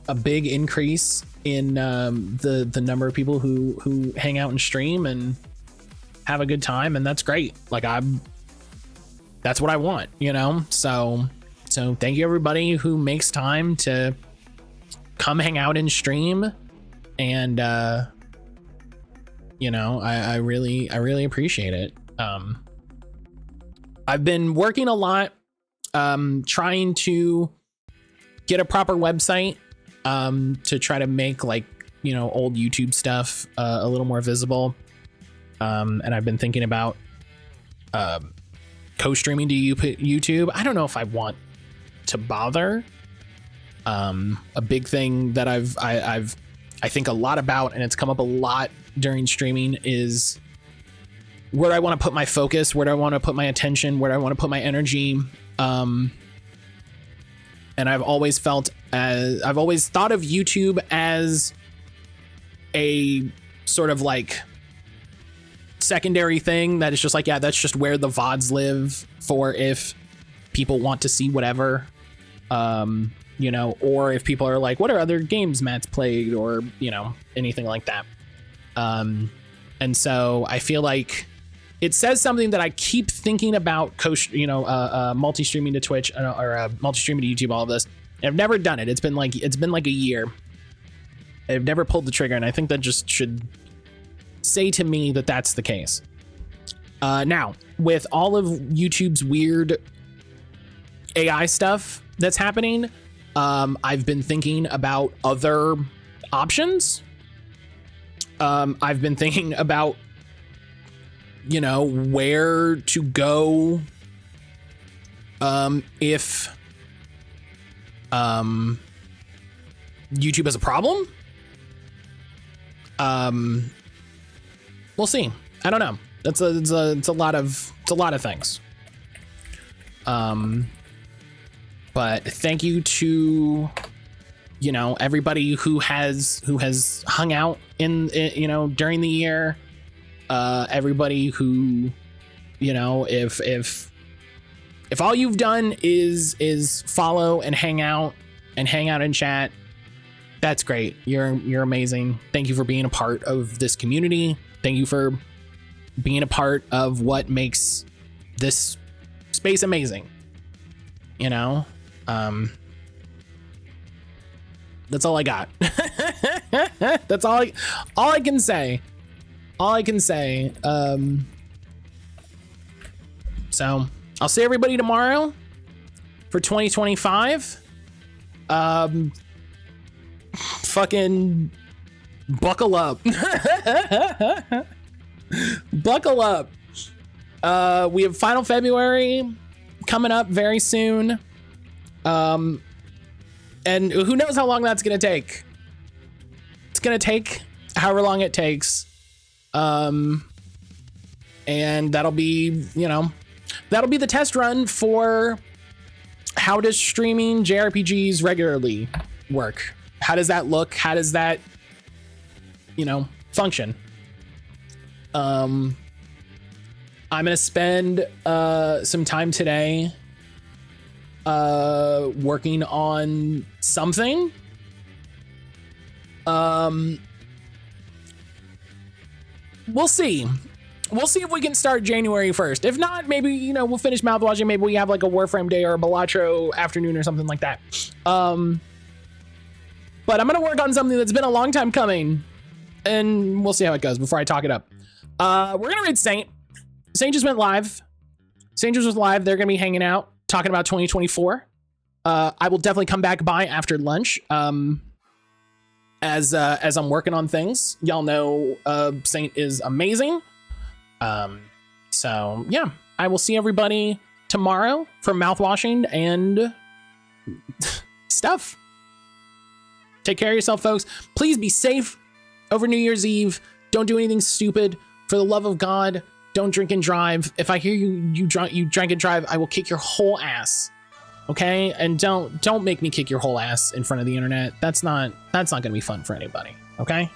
a big increase in the number of people who hang out and stream and have a good time, and that's great. Like that's what I want, you know. So thank you everybody who makes time to come hang out and stream, and you know, I really appreciate it. I've been working a lot trying to get a proper website to try to make, like, you know, old YouTube stuff a little more visible. And I've been thinking about co-streaming to YouTube. I don't know if I want to bother. A big thing that I think a lot about, and it's come up a lot during streaming, is where I want to put my focus, where I want to put my attention, where I want to put my energy. And I've always thought of YouTube as a sort of like secondary thing that is just like, yeah, that's just where the VODs live for if people want to see whatever, you know, or if people are like, what are other games Matt's played, or, you know, anything like that. And so I feel like it says something that I keep thinking about, multi-streaming to Twitch or multi-streaming to YouTube, all of this. And I've never done it. It's been like a year. I've never pulled the trigger, and I think that just should say to me that that's the case. Now, with all of YouTube's weird AI stuff that's happening, I've been thinking about other options. I've been thinking about, you know, where to go if YouTube has a problem. We'll see. I don't know. It's a lot of things. But thank you to, you know, everybody who has hung out in you know, during the year. Everybody who, you know, if all you've done is follow and hang out in chat, that's great. You're amazing. Thank you for being a part of this community. Thank you for being a part of what makes this space amazing. You know, that's all I got. That's all I can say. All I can say. So I'll see everybody tomorrow for 2025. Fucking buckle up. Buckle up. We have Final February coming up very soon. And who knows how long that's gonna take. It's gonna take however long it takes. And that'll be, you know, that'll be the test run for how does streaming JRPGs regularly work? How does that look? How does that, you know, function? I'm gonna spend some time today working on something. We'll see. We'll see if we can start January 1st. If not, maybe, you know, we'll finish Mouthwashing. Maybe we have like a Warframe day or a Balatro afternoon or something like that. But I'm gonna work on something that's been a long time coming, and we'll see how it goes before I talk it up. We're gonna read Saint. Saint just went live. Saint just was live. They're gonna be hanging out, talking about 2024. I will definitely come back by after lunch. As I'm working on things. Y'all know Saint is amazing. So yeah, I will see everybody tomorrow for Mouthwashing and stuff. Take care of yourself, folks. Please be safe over New Year's Eve. Don't do anything stupid. For the love of God, don't drink and drive. If I hear you drank and drive, I will kick your whole ass. Okay? And don't make me kick your whole ass in front of the internet. That's not gonna be fun for anybody. Okay?